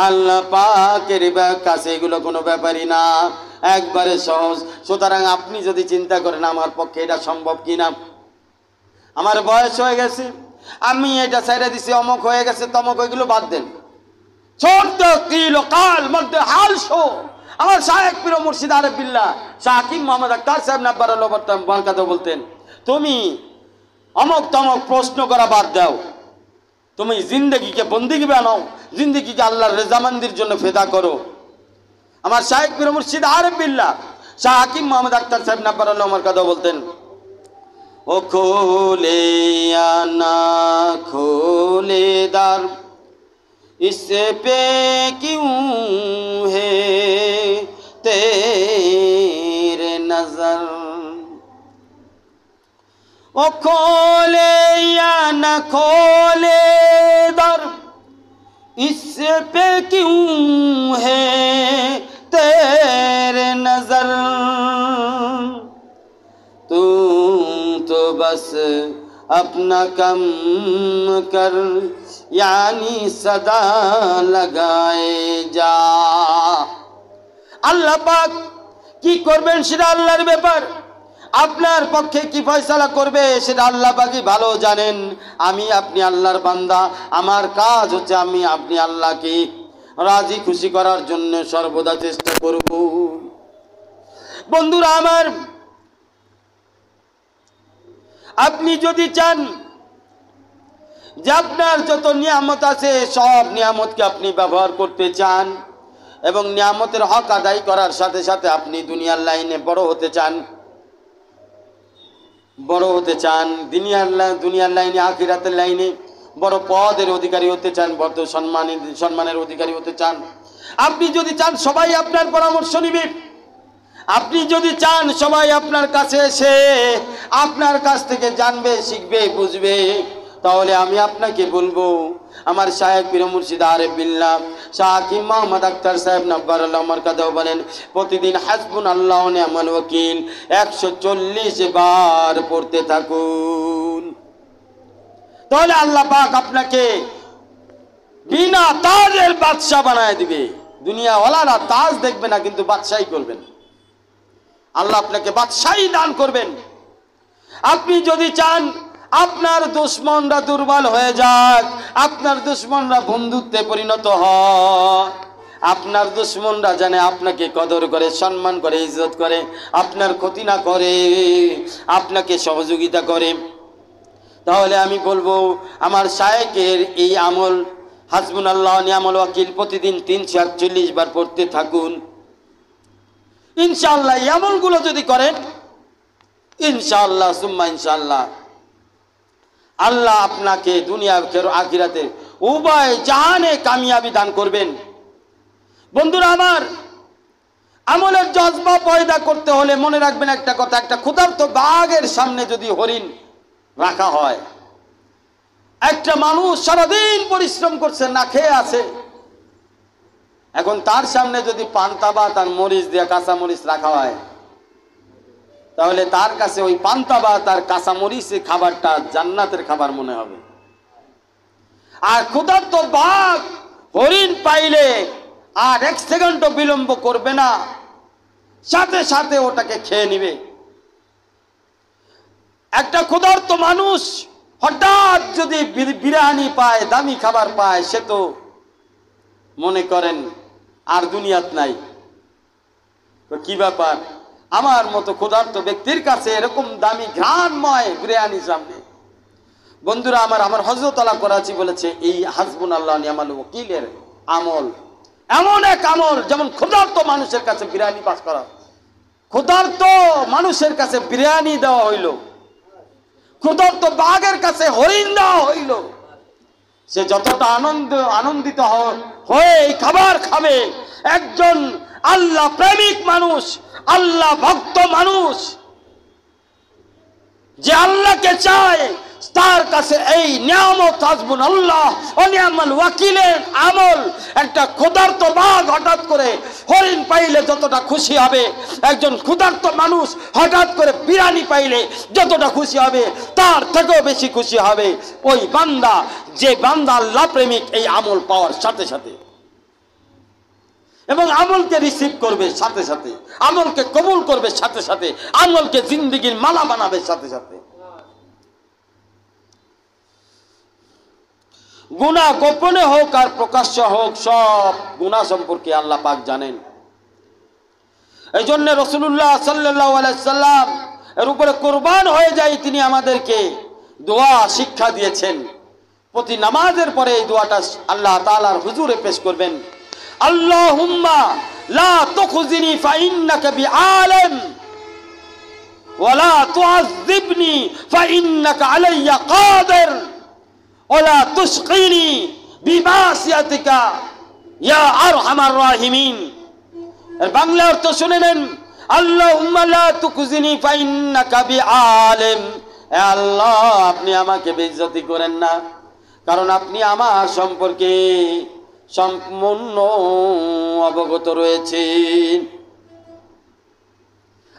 আল্লাহ পাকের কাছে এগুলো কোনো ব্যাপারই না, একবারে সহজ। সুতরাং আপনি যদি চিন্তা করেন আমার পক্ষে এটা সম্ভব কিনা, আমার বয়স হয়ে গেছে, আমি এটা ছেড়ে দিছি, অমুক হয়ে গেছে, তমক, ওইগুলো বাদ দেন। ছোট্ট কি লোকাল মধ্যে হাল শো আমার শায়েখ পীর ও মুর্শিদ আরিফ বিল্লাহ শাহ হাকিম মোহাম্মদ আক্তার সাহেব নাব্বারাল্লাহু বারাকাতুহু বলতেন, তুমি অমক তমক প্রশ্ন করা বাদ দাও, তুমি জিন্দগিকে বন্দিগি বানাও, জিন্দগিকে আল্লাহর রেজামন্দির জন্য ফেদা করো। আমার শায়েখ পীর ও মুর্শিদ আরিফ বিল্লাহ শাহ হাকিম মোহাম্মদ আক্তার সাহেব নাব্বারাল্লাহু বারাকাতুহু বলতেন, ও खोले या ना खोले दर इस पे क्यों है तेरे नजर, ओ खोले या ना खोले दर इस पे क्यों है तेरे नजर, तू तो बस अपना कम कर यानी सदा लगाए जा। আল্লাহ পাক কি করবেন সেটা আল্লাহর ব্যাপার, আপনার পক্ষে কি ফয়সালা করবে সেটা আল্লাহ পাকই ভালো জানেন। আমি আপনি আল্লাহর বান্দা, আমার কাজ হচ্ছে আমি আপনি আল্লাহকে রাজি খুশি করার জন্য সর্বদা চেষ্টা করব। বন্ধুরা আমার, আপনি যদি চান যে আপনার যত নিয়ামত আছে সব নিয়ামতকে আপনি ব্যবহার করতে চান এবং নিয়ামতের হক আদায় করার সাথে সাথে আপনি দুনিয়ার লাইনে বড় হতে চান, দুনিয়ার লাইনে আখিরাতের লাইনে বড় পদের অধিকারী হতে চান, বড় সম্মানের অধিকারী হতে চান, আপনি যদি চান সবাই আপনার পরামর্শ নিবে, আপনি যদি চান সবাই আপনার কাছে এসে আপনার কাছ থেকে জানবে, শিখবে, বুঝবে, তাহলে আমি আপনাকে বলবো আমার শায়েখ পীর মুর্শিদ আরিফ বিল্লাহ শাহ হাকিম মোহাম্মদ আক্তার সাহেব নাব্বারাল্লাহু বারাকাতুহু বলেন প্রতিদিন হাসবুনাল্লাহু ওয়া নি'মাল ওয়াকিল 140 বার পড়তে থাকুন, তাহলে আল্লাহ পাক আপনাকে বিনা তাজের বাদশা বানায় দিবে। দুনিয়া ওয়ালারা তাজ দেখবে না, কিন্তু বাদশাহী করবেন, আল্লাহ আপনাকে বাদশাহী দান করবেন। আপনি যদি চান আপনার দুশমনরা দুর্বল হয়ে যাক, আপনার দুশমনরা বন্ধুত্বে পরিণত হয়, আপনার দুশমনরা জানে আপনাকে কদর করে, সম্মান করে, ইজ্জত করে, আপনার ক্ষতি না করে, আপনাকে সহযোগিতা করে, তাহলে আমি বলবো আমার শায়েখের এই আমল হাসবুনাল্লাহ ওয়া নি'মাল ওয়াকিল প্রতিদিন 341 বার পড়তে থাকুন। ইনশাআল্লাহ এই আমলগুলো যদি করেন, ইনশাআল্লাহ সুম্মা ইনশাআল্লাহ আল্লাহ আপনাকে দুনিয়া আখিরাতে উভয় জাহানে কামিয়াবি দান করবেন। বন্ধুরা আমার, আমলের জজবা পয়দা করতে হলে মনে রাখবেন একটা কথা, একটা ক্ষুধার্ত বাঘের সামনে যদি হরিণ রাখা হয়, একটা মানুষ সারাদিন পরিশ্রম করছে, না খেয়ে আছে, এখন তার সামনে যদি পান্তা ভাত আর মরিচ দিয়ে কাঁচা মরিচ রাখা হয়, তাহলে তার কাছে ওই পান্তা ভাত আর কাঁচা মরিচের খাবারটা জান্নাতের খাবার মনে হবে। আর ক্ষুধার্ত বাঘ হরিণ পাইলে আর এক সেকেন্ডও বিলম্ব করবে না, সাথে সাথে ওটাকে খেয়ে নিবে। একটা ক্ষুধার্ত মানুষ হঠাৎ যদি বিরিয়ানি পায়, দামি খাবার পায়, সে তো মনে করেন আর দুনিয়াত নাই। তো কি ব্যাপার, আমার মতো ক্ষুধার্ত ব্যক্তির কাছে এরকম দামি ঘ্রাণময় বিরিয়ানি সামনে। বন্ধুরা আমার হযরত আলা করাচি বলেছে, এই হাসবুনাল্লাহ নিয়ামাল ওয়াকিলের আমল এমন এক আমল, যেমন ক্ষুধার্ত মানুষের কাছে বিরিয়ানি পাস করা। ক্ষুধার্ত মানুষের কাছে বিরিয়ানি দেওয়া হইল, ক্ষুধার্ত বাঘের কাছে হরিণ দেওয়া হইল। সে যতটা আনন্দিত হয়ে এই খাবার খাবে, একজন আল্লাহ প্রেমিক মানুষ, আল্লাহ ভক্ত মানুষ, যে আল্লাহকে চায়, তার কাছে এই নিয়ামত হাসবুনাল্লাহ ওয়া নি'মাল ওয়াকিলের আমল। একটা ক্ষুধার্ত বাঘ হঠাৎ করে হরিণ পাইলে যতটা খুশি হবে, একজন ক্ষুধার্ত মানুষ হঠাৎ করে বিরিয়ানি পাইলে যতটা খুশি হবে, তার থেকেও বেশি খুশি হবে ওই বান্দা, যে বান্দা আল্লাহ প্রেমিক এই আমল পাওয়ার সাথে সাথে, এবং আমলকে রিসিভ করবে সাথে সাথে, আমলকে কবুল করবে সাথে সাথে, আমলকে জিন্দেগির মালা বানাবে সাথে সাথে। গুনাহ গোপনে হোক আর প্রকাশ্য হোক, সব গুনাহ সম্পর্কে আল্লাহ পাক জানেন। এই জন্য রাসূলুল্লাহ সাল্লাল্লাহু আলাইহি সাল্লাম এর উপরে কুরবান হয়ে যায়, তিনি আমাদেরকে দোয়া শিক্ষা দিয়েছেন। প্রতি নামাজের পরে এই দোয়াটা আল্লাহ তাআলার হুজুরে পেশ করবেন। আল্লাহুম্মা লা তুখজিনি ফাইন্নাকা বিআলিম ওয়া লা তুআযযিবনি ফাইন্নাকা আলাইয়া কাদির ওলা তুশকিনি বিমাসিয়াতিকা ইয়া আরহামার রাহিমিন। এর বাংলা অর্থ শুনে নেন, আল্লাহুম্মা লা তুকজিনি ফাইন্নাকা বিআলিম। হে আল্লাহ, আপনি আমাকে বেইজ্জতি করেন না, কারণ আপনি আমার সম্পর্কে সম্পূর্ণ অবগত রয়েছেন।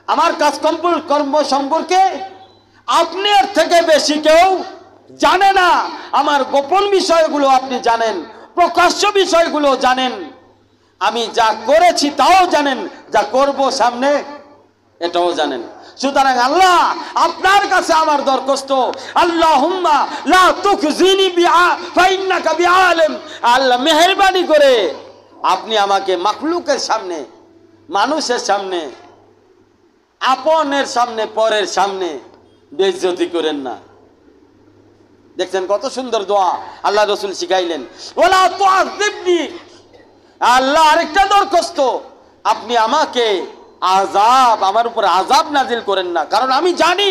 আমার কাজ কর্ম সম্পর্কে আপনি এর থেকে বেশি কেউ জানে না। আমার গোপন বিষয়গুলো আপনি জানেন, প্রকাশ্য বিষয়গুলো জানেন। আমি যা করেছি তাও জানেন, যা করব সামনে এটাও জানেন। সুতরাং আল্লাহ, আপনার কাছে আমার দরখাস্ত, আল্লাহুম্মা লা তুখজিনি ফাইন্নাকা বিআলিম। আল্লাহ, মেহেরবানি করে আপনি আমাকে মাখলুকের সামনে, মানুষের সামনে, আপনের সামনে, পরের সামনে বেইজ্জতি করেন না। দেখছেন কত সুন্দর দোয়া আল্লাহ রাসূল শিখাইলেন। ওয়ালা তুআযিবনি, আল্লাহ আরেকটা দরখাস্ত, আপনি আমাকে আমার উপরে আযাব নাজিল করেন না, কারণ আমি জানি,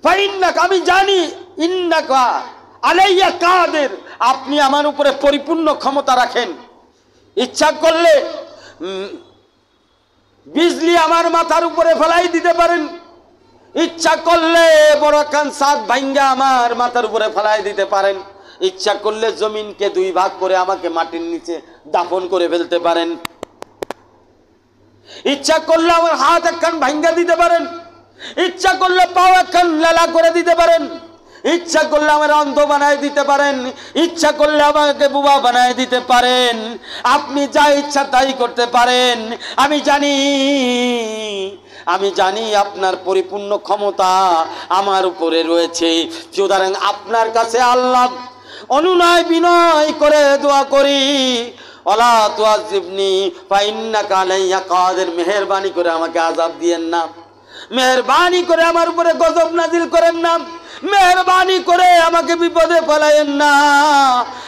ফাইন্নাকা, আমি জানি, ইন্নাকা আলাইয়া কাদির, আপনি আমার উপরে পরিপূর্ণ ক্ষমতা রাখেন। ইচ্ছা করলে বিজলি আমার মাথার উপরে ফেলাই দিতে পারেন, ইচ্ছা করলে বড় কানসাদ ভাঙ্গা আমার মাথার উপরে ফেলাই দিতে পারেন, ইচ্ছা করলে জমিনকে দুই ভাগ করে আমাকে মাটির নিচে দাফন করে ফেলতে পারেন, ইচ্ছা করলে আমার হাত একখান ভাঙ্গা দিতে পারেন, ইচ্ছা করলে পাও একখান লালা করে দিতে পারেন, ইচ্ছা করলে আমার অন্ধ বানায় দিতে পারেন, ইচ্ছা করলে আমাকে বুবা বানায় দিতে পারেন। আপনি যা ইচ্ছা তাই করতে পারেন। আমি জানি আপনার পরিপূর্ণ ক্ষমতা আমার উপরে রয়েছে। সুতরাং আপনার কাছে আল্লাহ অনুনয় বিনয় করে দোয়া করি, ওয়ালা তুআযিবনি ফাইন্নাকা আলাইয়া কাদির, মেহেরবানি করে আমাকে আযাব দিয়েন না, মেহেরবানি করে আমার উপরে গজব নাজিল করেন না, মেহেরবানি করে আমাকে বিপদে ফেলায়েন না।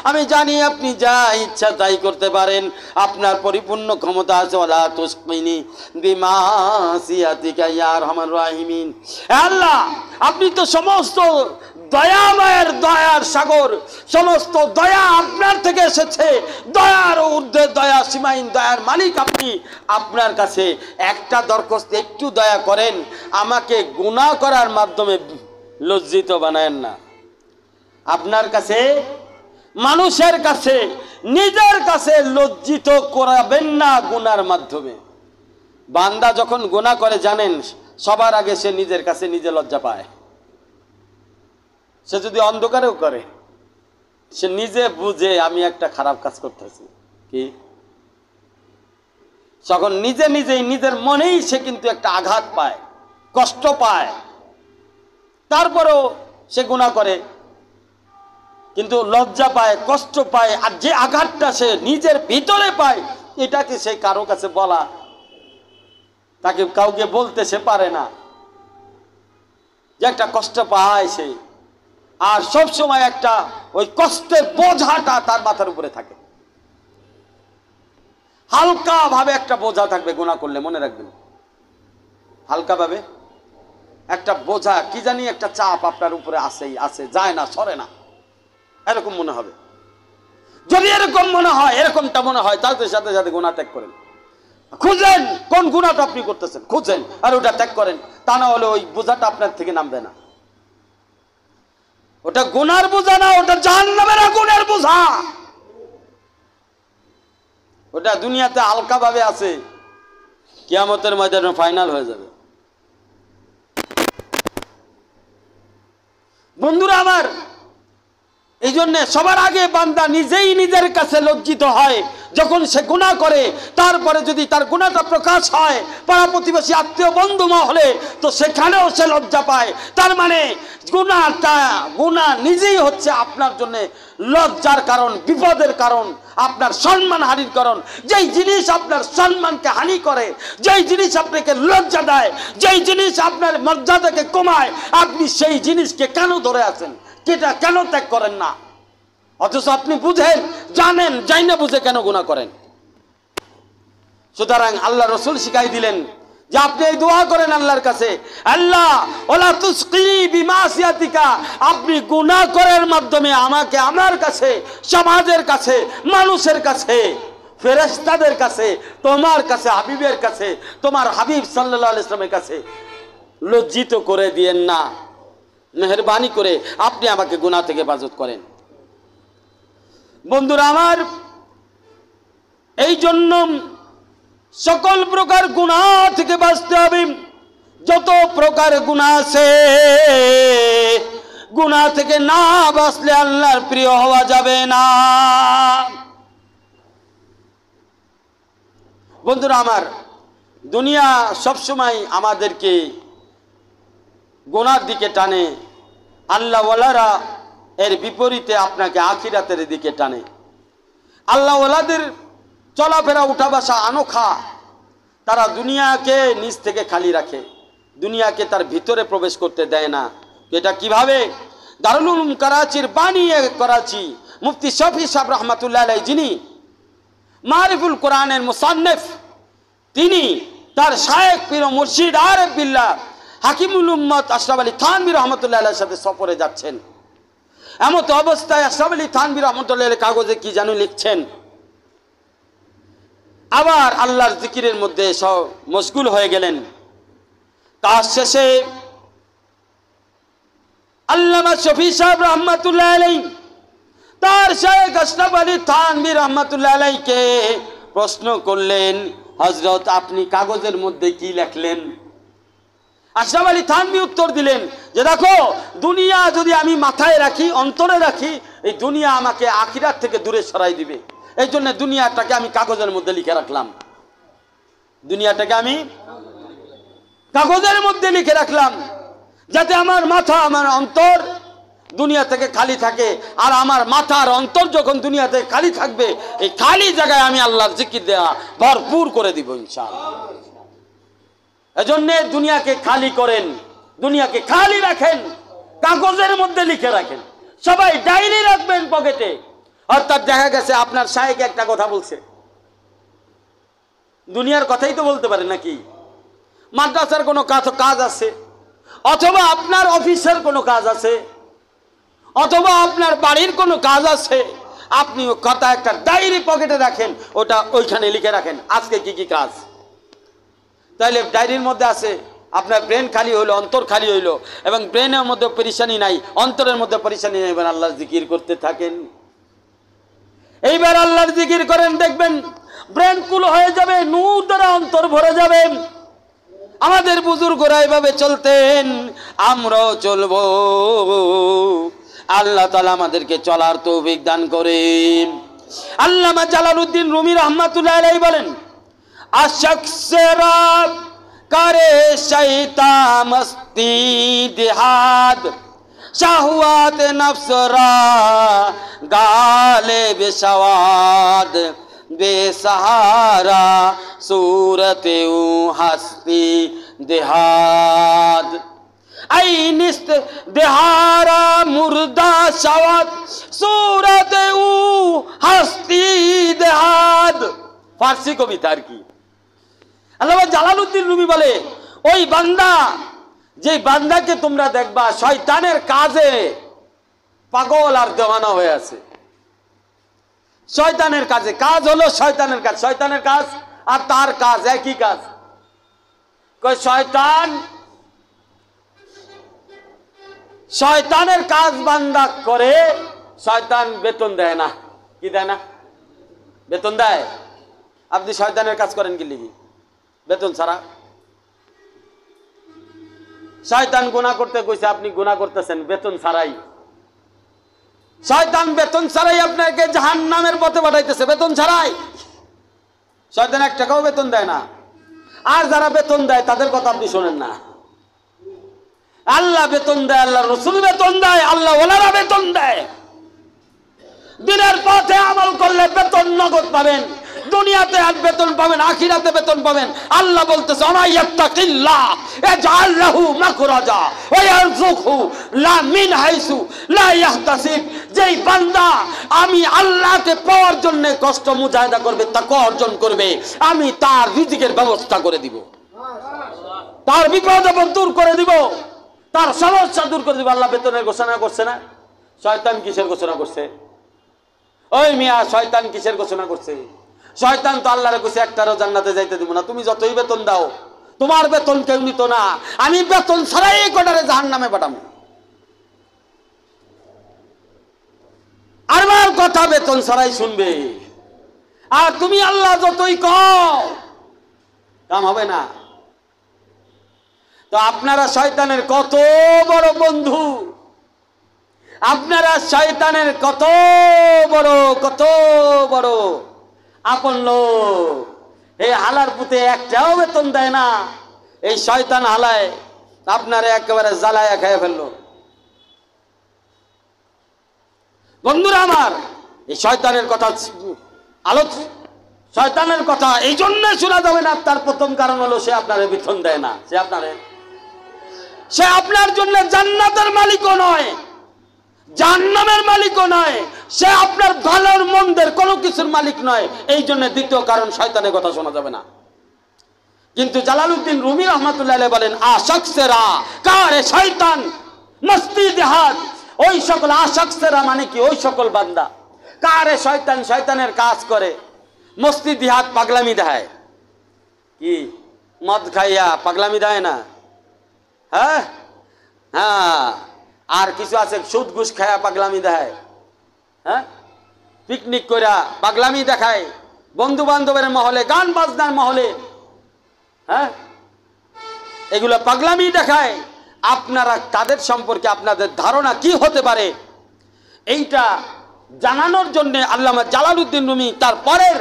আমি জানি আপনি যা ইচ্ছা তাই করতে পারেন, আপনার পরিপূর্ণ ক্ষমতা আছে। ওয়ালা তুশকিনি বিমাসিয়াতিকা ইয়া আরহামার রাহিমিন। আল্লাহ, আপনি তো সমস্ত দয়াময়ের দয়ার সাগর, সমস্ত দয়া আপনার থেকে এসেছে, দয়ার ঊর্ধ্বে দয়া, সীমাহীন দয়ার মালিক আপনি। আপনার কাছে একটা দরখাস্ত, একটু দয়া করেন, আমাকে গুনাহ করার মাধ্যমে লজ্জিত বানায়েন না। আপনার কাছে, মানুষের কাছে, নিজের কাছে লজ্জিত করাবেন না গুনার মাধ্যমে। বান্দা যখন গুনাহ করে জানেন, সবার আগে সে নিজের কাছে নিজে লজ্জা পায়। সে যদি অন্ধকারেও করে, সে নিজে বুঝে আমি একটা খারাপ কাজ করতেছি, কি তখন নিজে নিজেই নিজের মনেই সে কিন্তু একটা আঘাত পায়, কষ্ট পায়, তারপরেও সে গুনাহ করে, কিন্তু লজ্জা পায়, কষ্ট পায়। আর যে আঘাতটা সে নিজের ভিতরে পায়, এটাকে সে কারো কাছে বলা, তাকে কাউকে বলতে সে পারে না, যে একটা কষ্ট পায় সে। আর সব সময় একটা ওই কষ্টের বোঝাটা তার মাথার উপরে থাকে, হালকা ভাবে একটা বোঝা থাকবে গুনাহ করলে, মনে রাখবেন, হালকা ভাবে একটা বোঝা, কি জানি একটা চাপ আপনার উপরে আসেই আছে, যায় না, সরে না, এরকম মনে হবে। যদি এরকম মনে হয়, এরকমটা মনে হয়, তাহলে সাথে সাথে গুনাহ ত্যাগ করেন। খুঁজেন কোন গুনাহটা আপনি করতেছেন, খুঁজেন আর ওটা ত্যাগ করেন। তা না হলে ওই বোঝাটা আপনার থেকে নামবে না। ওটা গুনার বোঝা না, ওটা জাহান্নামের আগুনের বোঝা। ওটা দুনিয়াতে হালকা ভাবে আছে, কিয়ামতের ময়দানে ফাইনাল হয়ে যাবে। বন্ধুরা আমার, এই জন্য সবার আগে বান্দা নিজেই নিজের কাছে লজ্জিত হয় যখন সে গুনাহ করে। তারপরে যদি তার গুনাহটা প্রকাশ হয় পাড়া প্রতিবেশী আত্মীয় বন্ধু মহলে, তো সেখানেও সে লজ্জা পায়। তার মানে গুনাহ নিজেই হচ্ছে আপনার জন্য লজ্জার কারণ, বিপদের কারণ, আপনার সম্মান হানির কারণ। যেই জিনিস আপনার সম্মানকে হানি করে, যেই জিনিস আপনাকে লজ্জা দেয়, যেই জিনিস আপনার মর্যাদাকে কমায়, আপনি সেই জিনিসকে কেন ধরে আছেন, সেটা কেন ত্যাগ করেন না? অথচ আপনি বুঝেন, জানেন, যাই না বুঝে কেন গুনাহ করেন? সুতরাং আল্লাহ রসুল শিখাই দিলেন যে আপনি এই দোয়া করেন আল্লাহর কাছে, আল্লাহ ওয়ালা তুসকিনি বিমাসিয়াতিকা, আপনি গুনাহ করার মাধ্যমে আমাকে আমার কাছে, সমাজের কাছে, মানুষের কাছে, ফেরেশতাদের কাছে, তোমার কাছে, হাবিবের কাছে, তোমার হাবিব সাল্লাল্লাহু আলাইহি ওয়াসাল্লামের কাছে লজ্জিত করে দিয়েন না। মেহেরবানি করে আপনি আমাকে গুনাহ থেকে হেফাজত করেন। বন্ধুরা আমার, এই জন্য সকল প্রকার গুনাহ থেকে বাঁচতে হবে। যত প্রকার গুনাহ আছে, গুনাহ থেকে না বাঁচলে আল্লাহর প্রিয় হওয়া যাবে না। বন্ধুরা আমার, দুনিয়া সবসময় আমাদেরকে গুনার দিকে টানে, আল্লাহওয়ালারা এর বিপরীতে আপনাকে আখিরাতের দিকে টানে। আল্লাহওয়ালাদের চলাফেরা, উঠা বসা আনোখা, তারা দুনিয়াকে নিজ থেকে খালি রাখে, দুনিয়াকে তার ভিতরে প্রবেশ করতে দেয় না। এটা কিভাবে? দারুল উলুম করাচির বানিয়ে করাচি মুফতি শফি সাহেব রহমাতুল্লাহ আলাইহি, যিনি মারিফুল কোরআনের মুসান্নিফ, তিনি তার শায়েখ পীর ও মুর্শিদ আরিফ বিল্লাহ হাকিমুল উম্মত আশরাফ আলী থানভী রহমতুল্লাহ আলাইহির সাথে সফরে যাচ্ছেন। এমত অবস্থায় আশরাফ আলী থানভী রহমতুল্লাহ আলাইহি কাগজে কি যেন লিখছেন, আবার আল্লাহর জিকিরের মধ্যে সব মশগুল হয়ে গেলেন। কাজ শেষে আল্লামা শফি সাহেব রহমতুল্লাহ আলাইহি তার শায়েখ আশরাফ আলী থানভী রহমতুল্লাহ আলাইহিকে প্রশ্ন করলেন, হযরত আপনি কাগজের মধ্যে কি লিখলেন? আশরাফ আলী থানভী উত্তর দিলেন যে দেখো, দুনিয়া যদি আমি মাথায় রাখি, অন্তরে রাখি, এই দুনিয়া আমাকে আখিরাত থেকে দূরে সরাই দিবে। এই জন্য দুনিয়াটাকে আমি কাগজের মধ্যে লিখে রাখলাম, দুনিয়াটাকে আমি কাগজের মধ্যে লিখে রাখলাম, যাতে আমার মাথা, আমার অন্তর দুনিয়া থেকে খালি থাকে। আর আমার মাথা আর অন্তর যখন দুনিয়া থেকে খালি থাকবে, এই খালি জায়গায় আমি আল্লাহর জিকির দেয়া ভরপুর করে দিব ইনশাআল্লাহ। এজন্য দুনিয়াকে খালি করেন, দুনিয়াকে খালি রাখেন, কাগজের মধ্যে লিখে রাখেন। সবাই ডায়েরি রাখবেন পকেটে। অর্থাৎ দেখা গেছে আপনার শায়েখ একটা কথা বলছে, দুনিয়ার কথাই তো বলতে পারে নাকি, মাদ্রাসার কোনো কাজ আছে, অথবা আপনার অফিসের কোনো কাজ আছে, অথবা আপনার বাড়ির কোনো কাজ আছে, আপনি কথা একটা ডায়েরি পকেটে রাখেন, ওটা ওইখানে লিখে রাখেন আজকে কি কি কাজ। তাইলে ডায়েরির মধ্যে আছে, আপনার ব্রেন খালি হইলো, অন্তর খালি হইলো, এবং ব্রেনের মধ্যে পরিশানি নাই, অন্তরের মধ্যে পরিশানি নাই। এবার আল্লাহর জিকির করতে থাকেন, এইবার আল্লাহর জিকির করেন, দেখবেন ব্রেন কুল হয়ে যাবে, নূর দ্বারা অন্তর ভরে যাবে। আমাদের বুজুর্গরা এভাবে চলতেন, আমরাও চলবো। আল্লাহ তাআলা আমাদেরকে চলার তৌফিক দান করেন। আল্লামা জালালউদ্দিন রুমি রহমাতুল্লাহ আলাইহি বলেন, अशख्सरा करे शैतान मस्ती दिहाद शहवात नफ्सरा गाले बेसवाद बेसहारा सूरत हस्ती देहाद ऐ निस्त देहारा मुर्दा शवाद सूरत हस्ती देहाद। फारसी कवितार की আল্লামা জালালউদ্দিন রুমি বলে ওই বান্দা, যে বান্দাকে তোমরা দেখবা শয়তানের কাজে পাগল আর দেওয়ানা হয়ে আছে, শয়তানের কাজে, কাজ হলো শয়তানের কাজ, শয়তানের কাজ আর তার কাজ একই কাজ। কই শয়তানের কাজ বান্দা করে, শয়তান বেতন দেয় না। কি দেয় না? বেতন দেয়। আপনি শয়তানের কাজ করেন কি লিখি? বেতন ছাড়া। শয়তান গুনাহ করতে কইছে, আপনি গুনাহ করতেছেন বেতন ছাড়াই। শয়তান বেতন ছাড়াই আপনাকে জাহান্নামের পথে পাঠাইতেছে, বেতন ছাড়াই। শয়তান 1 টাকাও বেতন দেয় না। আর যারা বেতন দেয় তাদের কথা আপনি শোনেন না। আল্লাহ বেতন দেয়, আল্লাহ রাসূল বেতন দেয়, আল্লাহ ওয়ালারা বেতন দেয়। দিনের পথে আমল করলে বেতন নগদ পাবেন, দুনিয়াতে আর বেতন পাবেন, আখিরাতে বেতন পাবেন। আল্লাহ বলতেছে ওয়াইয়াত্তাকিল্লাহ ইয়াজআল লাহু মাখরাজা ওয়া ইয়ারযুকহু লা মিন হাইসু লা ইয়াহতাসিব। যেই বান্দা আমি আল্লাহকে পাওয়ার জন্য কষ্ট মুজাহিদা করবে, তাকওয়া অর্জন করবে, আমি তার রিজিকের ব্যবস্থা করে দিব, তার বিপদ আপদ দূর করে দিব, তার সমস্যা দূর করে দিব। আল্লাহ বেতনের ঘোষণা করছে না? শয়তান কিসের ঘোষণা করছে? ওই মিয়া, শয়তান কিসের ঘোষণা করছে? শয়তান তো আল্লাহরে কইছে একটারও জান্নাতে যাইতে দিব না, তুমি যতই বেতন দাও তোমার বেতন কেউ নিত না, আমি বেতন ছাড়াই কোটারে জাহান্নামে পাঠাবো। আর আমার কথা বেতন ছাড়াই শুনবে, আর তুমি আল্লাহ যতই কও কাম হবে না। তো আপনারা শয়তানের কত বড় বন্ধু, আপনারা শয়তানের কত বড় আপন লোক। এই হালার পুতে একটাও বেতন দেয় না, এই শয়তান হালায় আপনারা একেবারে জ্বালায় খেয়ে ফেললো। বন্ধুরা আমার, এই শয়তানের কথা শয়তানের কথা এই জন্য শোনা যাবে না। তার প্রথম কারণ হলো সে আপনারে বেতন দেয় না, সে আপনার জন্য জান্নাতের মালিকও নয়, জাহান্নামের মালিকও নয়, সে আপনার ভালোর মন্দের কোনো কিছুর মালিক নয়। এই জন্য দ্বিতীয় কারণ শয়তানের কথা শোনা যাবে না। কিন্তু জালালউদ্দিন রুমি রহমাতুল্লাহ আলাইহি বলেন আশাকসেরা কারে শয়তান মস্তি দেহাত। ওই সকল আশাকসেরা মানে কি? ওই সকল বান্দা কারে শয়তান, শয়তানের কাজ করে, মস্তি দেহাত পাগলামি দেয়। কি মদ খাইয়া পাগলামি দেয় না? হ্যাঁ হ্যাঁ, আর কিছু আছে সুদ ঘুষ খায়া পাগলামি দেখায়, হ্যাঁ, পিকনিক কইরা পাগলামি দেখায়, বন্ধু বান্ধবের মহলে, গান বাজনার মহলে, হ্যাঁ, এগুলো পাগলামি দেখায়। আপনারা তাদের সম্পর্কে আপনাদের ধারণা কি হতে পারে এইটা জানানোর জন্য আল্লামা জালালউদ্দিন রুমি তার পরের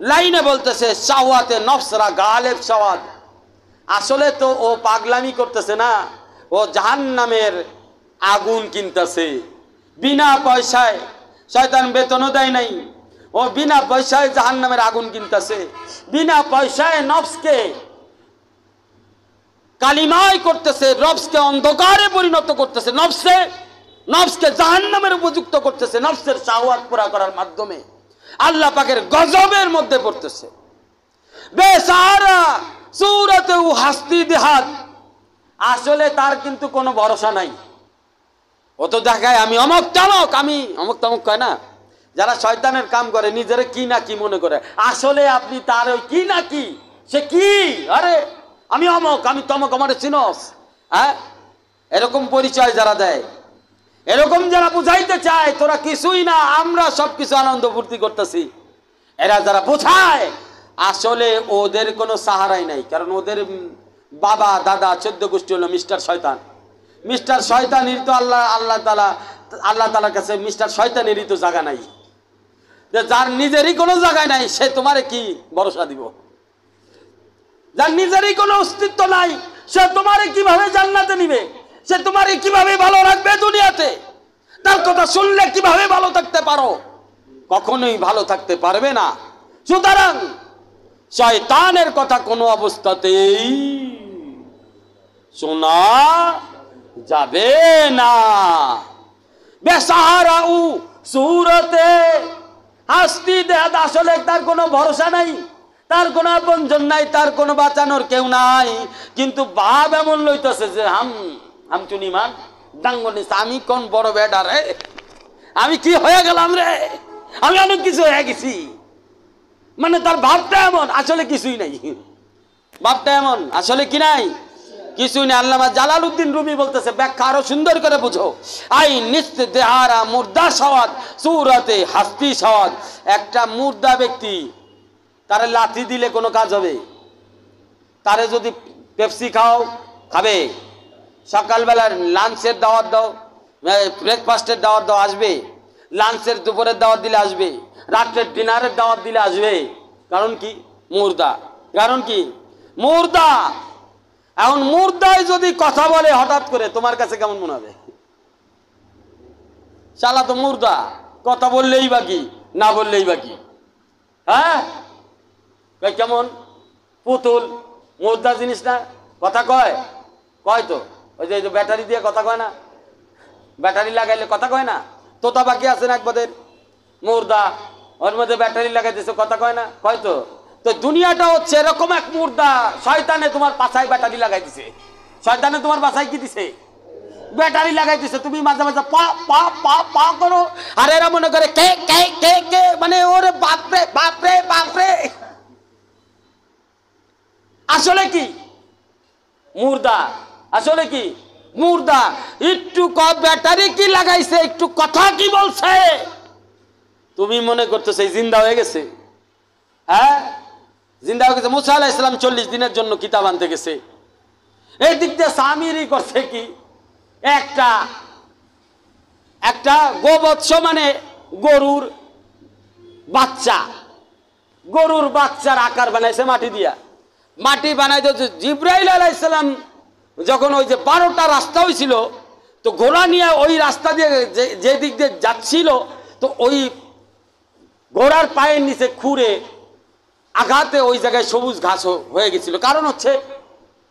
লাইনে বলতেছে শাহওয়াতে নফসরা গালেব সওয়াদ। আসলে তো ও পাগলামি করতেছে না, ও জাহান্নামের আগুন কিনতেছে বিনা পয়সায়। শয়তান বেতনও দেয় নাই, ও বিনা পয়সায় জাহান্নামের আগুন কিনতেছে, বিনা পয়সায় নফসকে কালিমায় করতেছে, নফসকে অন্ধকারে পরিণত করতেছে, নফসকে জাহান্নামের উপযুক্ত করতেছে, নফসের শাহওয়াত পুরা করার মাধ্যমে আল্লাহ পাকের গজবের মধ্যে পড়তেছে। বেসারা সূরতে হাস্তি দেহাত, আসলে তার কিন্তু কোনো ভরসা নাই। ও তো দেখায় আমি অমক তামক, আমি অমক তামক কয় না, যারা শয়তানের কাম করে নিজের কি না কি মনে করে, আসলে আপনি তার ওই কি না কি, সে কি, আরে আমি অমক আমি তমক, আমার চিনস, হ্যাঁ, এরকম পরিচয় যারা দেয়, এরকম যারা বুঝাইতে চায় তোরা কিছুই না, আমরা সবকিছু আনন্দ ফুর্তি করতেছি, এরা যারা বোঝায় আসলে ওদের কোনো সাহারাই নাই। কারণ ওদের বাবা দাদা 14 গোষ্ঠী হলো মিস্টার শয়তান। মিস্টার শয়তানির তো আল্লাহ তাআলার কাছে মিস্টার শয়তানেরই তো জায়গা নাই, যার নিজেরই কোনো জায়গায় নাই, সে তোমারে কি ভরসা দিব? যার নিজেরই কোনো অস্তিত্ব নাই, সে তোমারে কিভাবে জান্নাতে নিবে? সে তোমারে কিভাবে ভালো রাখবে দুনিয়াতে? তার কথা শুনলে কিভাবে ভালো থাকতে পারো? কখনোই ভালো থাকতে পারবে না। সুতরাং শয়তানের কথা কোনো অবস্থাতেই শোনা যাবে না। বেসাহারাউ সুরতে হাসতি দেহাত, আসলে তার কোনো ভরসা নাই, তার কোনো আপনজন নাই, তার কোনো বাঁচানোর কেউ নাই। কিন্তু ভাব এমন লইতেছে যে হাম চুনিমান ডাঙ্গনি, আমি কোন বড় বেডা রে, আমি কি হয়ে গেলাম রে, আমি অনেক কিছু হয়ে গেছি। মানে তার ভাবটা এমন, আসলে কিছুই নাই। ভাবটা এমন, আসলে কি নাই, কিছুই নেই। আল্লামা জালালউদ্দিন রুমি বলতেছে, ব্যাখ্যা আরো সুন্দর করে বুঝো। আই নিস্ত দেহারা মুর্দা সওয়াদ সুরতে হাস্তি সওয়াদ। একটা মুর্দা ব্যক্তি, তারে লাথি দিলে কোনো কাজ হবে? তারে যদি পেপসি খাও খাবে, সকালবেলার লাঞ্চের দাওয়াত দাও, ব্রেকফাস্টের দাওয়াত দাও আসবে, লাঞ্চের দুপুরের দাওয়াত দিলে আসবে, রাত্রের ডিনারের দাওয়াত দিলে আসবে। কারণ কি? মুর্দা। কারণ কি? মুর্দা। এখন মুর্দায় যদি কথা বলে হঠাৎ করে, তোমার কাছে কেমন মনে হবে? শালা তো মুর্দা, কথা বললেই বাকি, না বললেই বাকি। হ্যাঁ, কেমন পুতুল, মুর্দা জিনিস না, কথা কয়? কয় তো, ওই যে ব্যাটারি দিয়ে কথা কয় না, ব্যাটারি লাগাইলে কথা কয় না? তোতা বাকি আছে না একবাদের, মুর্দা, ওর মধ্যে ব্যাটারি লাগাই দিছে, কথা কয় না? কয় তো। তো দুনিয়াটা হচ্ছে এরকম এক মুর্দা। শয়তানে তোমার পাছায় ব্যাটারি লাগাই দিছে, শয়তানে তোমার পাছায় কি দিছে? ব্যাটারি লাগাই দিছে। তুমি মাঝে মাঝে পা পা পা পা করো, আর এরা মনে করে কে কে কে কে, মানে ওরে বাপরে বাপরে বাপরে। আসলে কি? মুর্দা। আসলে কি? মুর্দা। একটু ব্যাটারি কি লাগাইছে, একটু কথা কি বলছে, তুমি মনে করতো সেই জিন্দা হয়ে গেছে। হ্যাঁ, জিন্দা হয়ে গেছে। মুসা আলাইহিস সালাম 40 দিনের জন্য কিতাব আনতে গেছে। এই দিক দিয়ে সামিরি করছে কি, একটা একটা গোবৎস, মানে গরুর বাচ্চা, গরুর বাচ্চার আকার বানাইছে মাটি দিয়া। মাটি বানাইতে জিব্রাইল আলাইহিস সালাম যখন ওই যে 12টা রাস্তা হয়েছিল, তো ঘোড়া নিয়ে ওই রাস্তা দিয়ে যে দিক দিয়ে যাচ্ছিল, তো ওই ঘোড়ার পায়ের নিচে খুঁড়ে আঘাতে ওই জায়গায় সবুজ ঘাস হয়ে গেছিল। কারণ হচ্ছে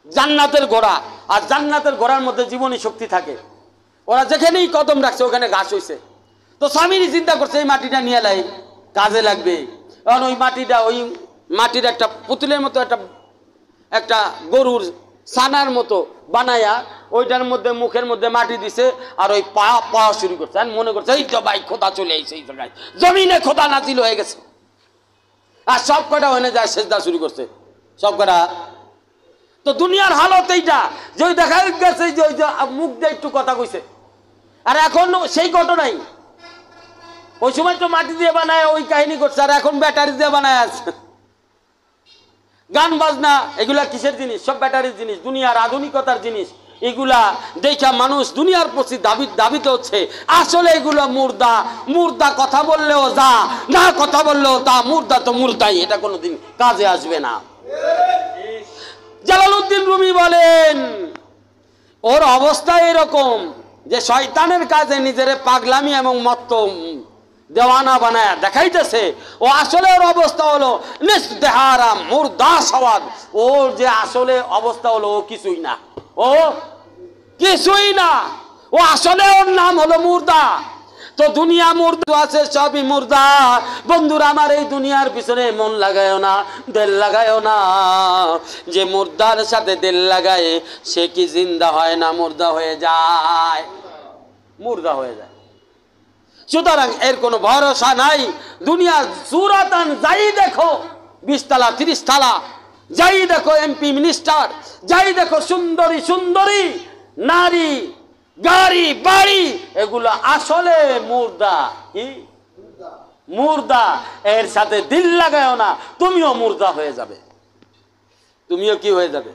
জান্নাতের ঘোড়া, আর জান্নাতের ঘোড়ার মধ্যে জীবনী শক্তি থাকে। ওরা যেখানেই কদম রাখছে ওখানে ঘাস হয়েছে। তো স্বামীরই চিন্তা করছে এই মাটিটা নিয়ে লাই, কাজে লাগবে। কারণ ওই মাটির একটা পুতুলের মতো একটা গরুর ছানার মতো বানায়া ওইটার মধ্যে মুখের মধ্যে মাটি দিছে, আর ওই পাওয়া শুরু করছে। আর মনে করছে এই তো ভাই খোদা চলে আইছে, এই জায়গায় জমিনে খোদা নাজিল হয়ে গেছে। আর সব কটা ওখানে যায় সেজদা শুরু করছে, সব কটা। তো দুনিয়ার হালত এইটা, যে ওই দেখা গেছে যে ওই যে মুখ দিয়ে একটু কথা কইছে, আর এখন সেই ঘটনাই। ওই সময় তো মাটি দিয়ে বানায় ওই কাহিনী করছে, আর এখন ব্যাটারি দিয়ে বানায় আছে। গান বাজনা এগুলা কিসের জিনিস? সব ব্যাটারির জিনিস, দুনিয়ার আধুনিকতার জিনিস। এগুলা দেখা মানুষ দুনিয়ার প্রতি দাবিত হচ্ছে। আসলে এগুলো মুর্দা। মুর্দা কথা বললেও যা, না কথা বললেও তা। মুর্দা তো মুর্দাই, এটা কোনোদিন কাজে আসবে না। জালালউদ্দিন রুমি বলেন, ওর অবস্থা এরকম যে শয়তানের কাজে নিজের পাগলামি এবং মত্ত দেওয়ানা বানায় দেখাইতেছে। ও আসলে ওর অবস্থা হলো নিস্তেহারা মুর্দা সওয়াদ। ওর যে আসলে অবস্থা হলো ও কিছুই না, ও কিছুই না। ও আসলে ওর নাম হলো মুর্দা। তো দুনিয়া মুর্দা আছে, সবই মুর্দা। বন্ধুরা আমার, এই দুনিয়ার পিছনে মন লাগায়ও না, দিল লাগায়ও না। যে মুর্দার সাথে দিল লাগায় সে কি জিন্দা হয় না, মুর্দা হয়ে যায়, মুর্দা হয়ে যায়। সুতরাং এর কোনো ভরসা নাই। দুনিয়া সুরাতান যাই দেখো, 20 তলা 30 তলা, যাই দেখো এমপি মিনিস্টার, যাই দেখো সুন্দরী সুন্দরী নারী, গাড়ি বাড়ি, এগুলো আসলে মুর্দা। কি মুর্দা? এর সাথে দিল লাগায়ও না, তুমিও মুর্দা হয়ে যাবে, তুমিও কি হয়ে যাবে?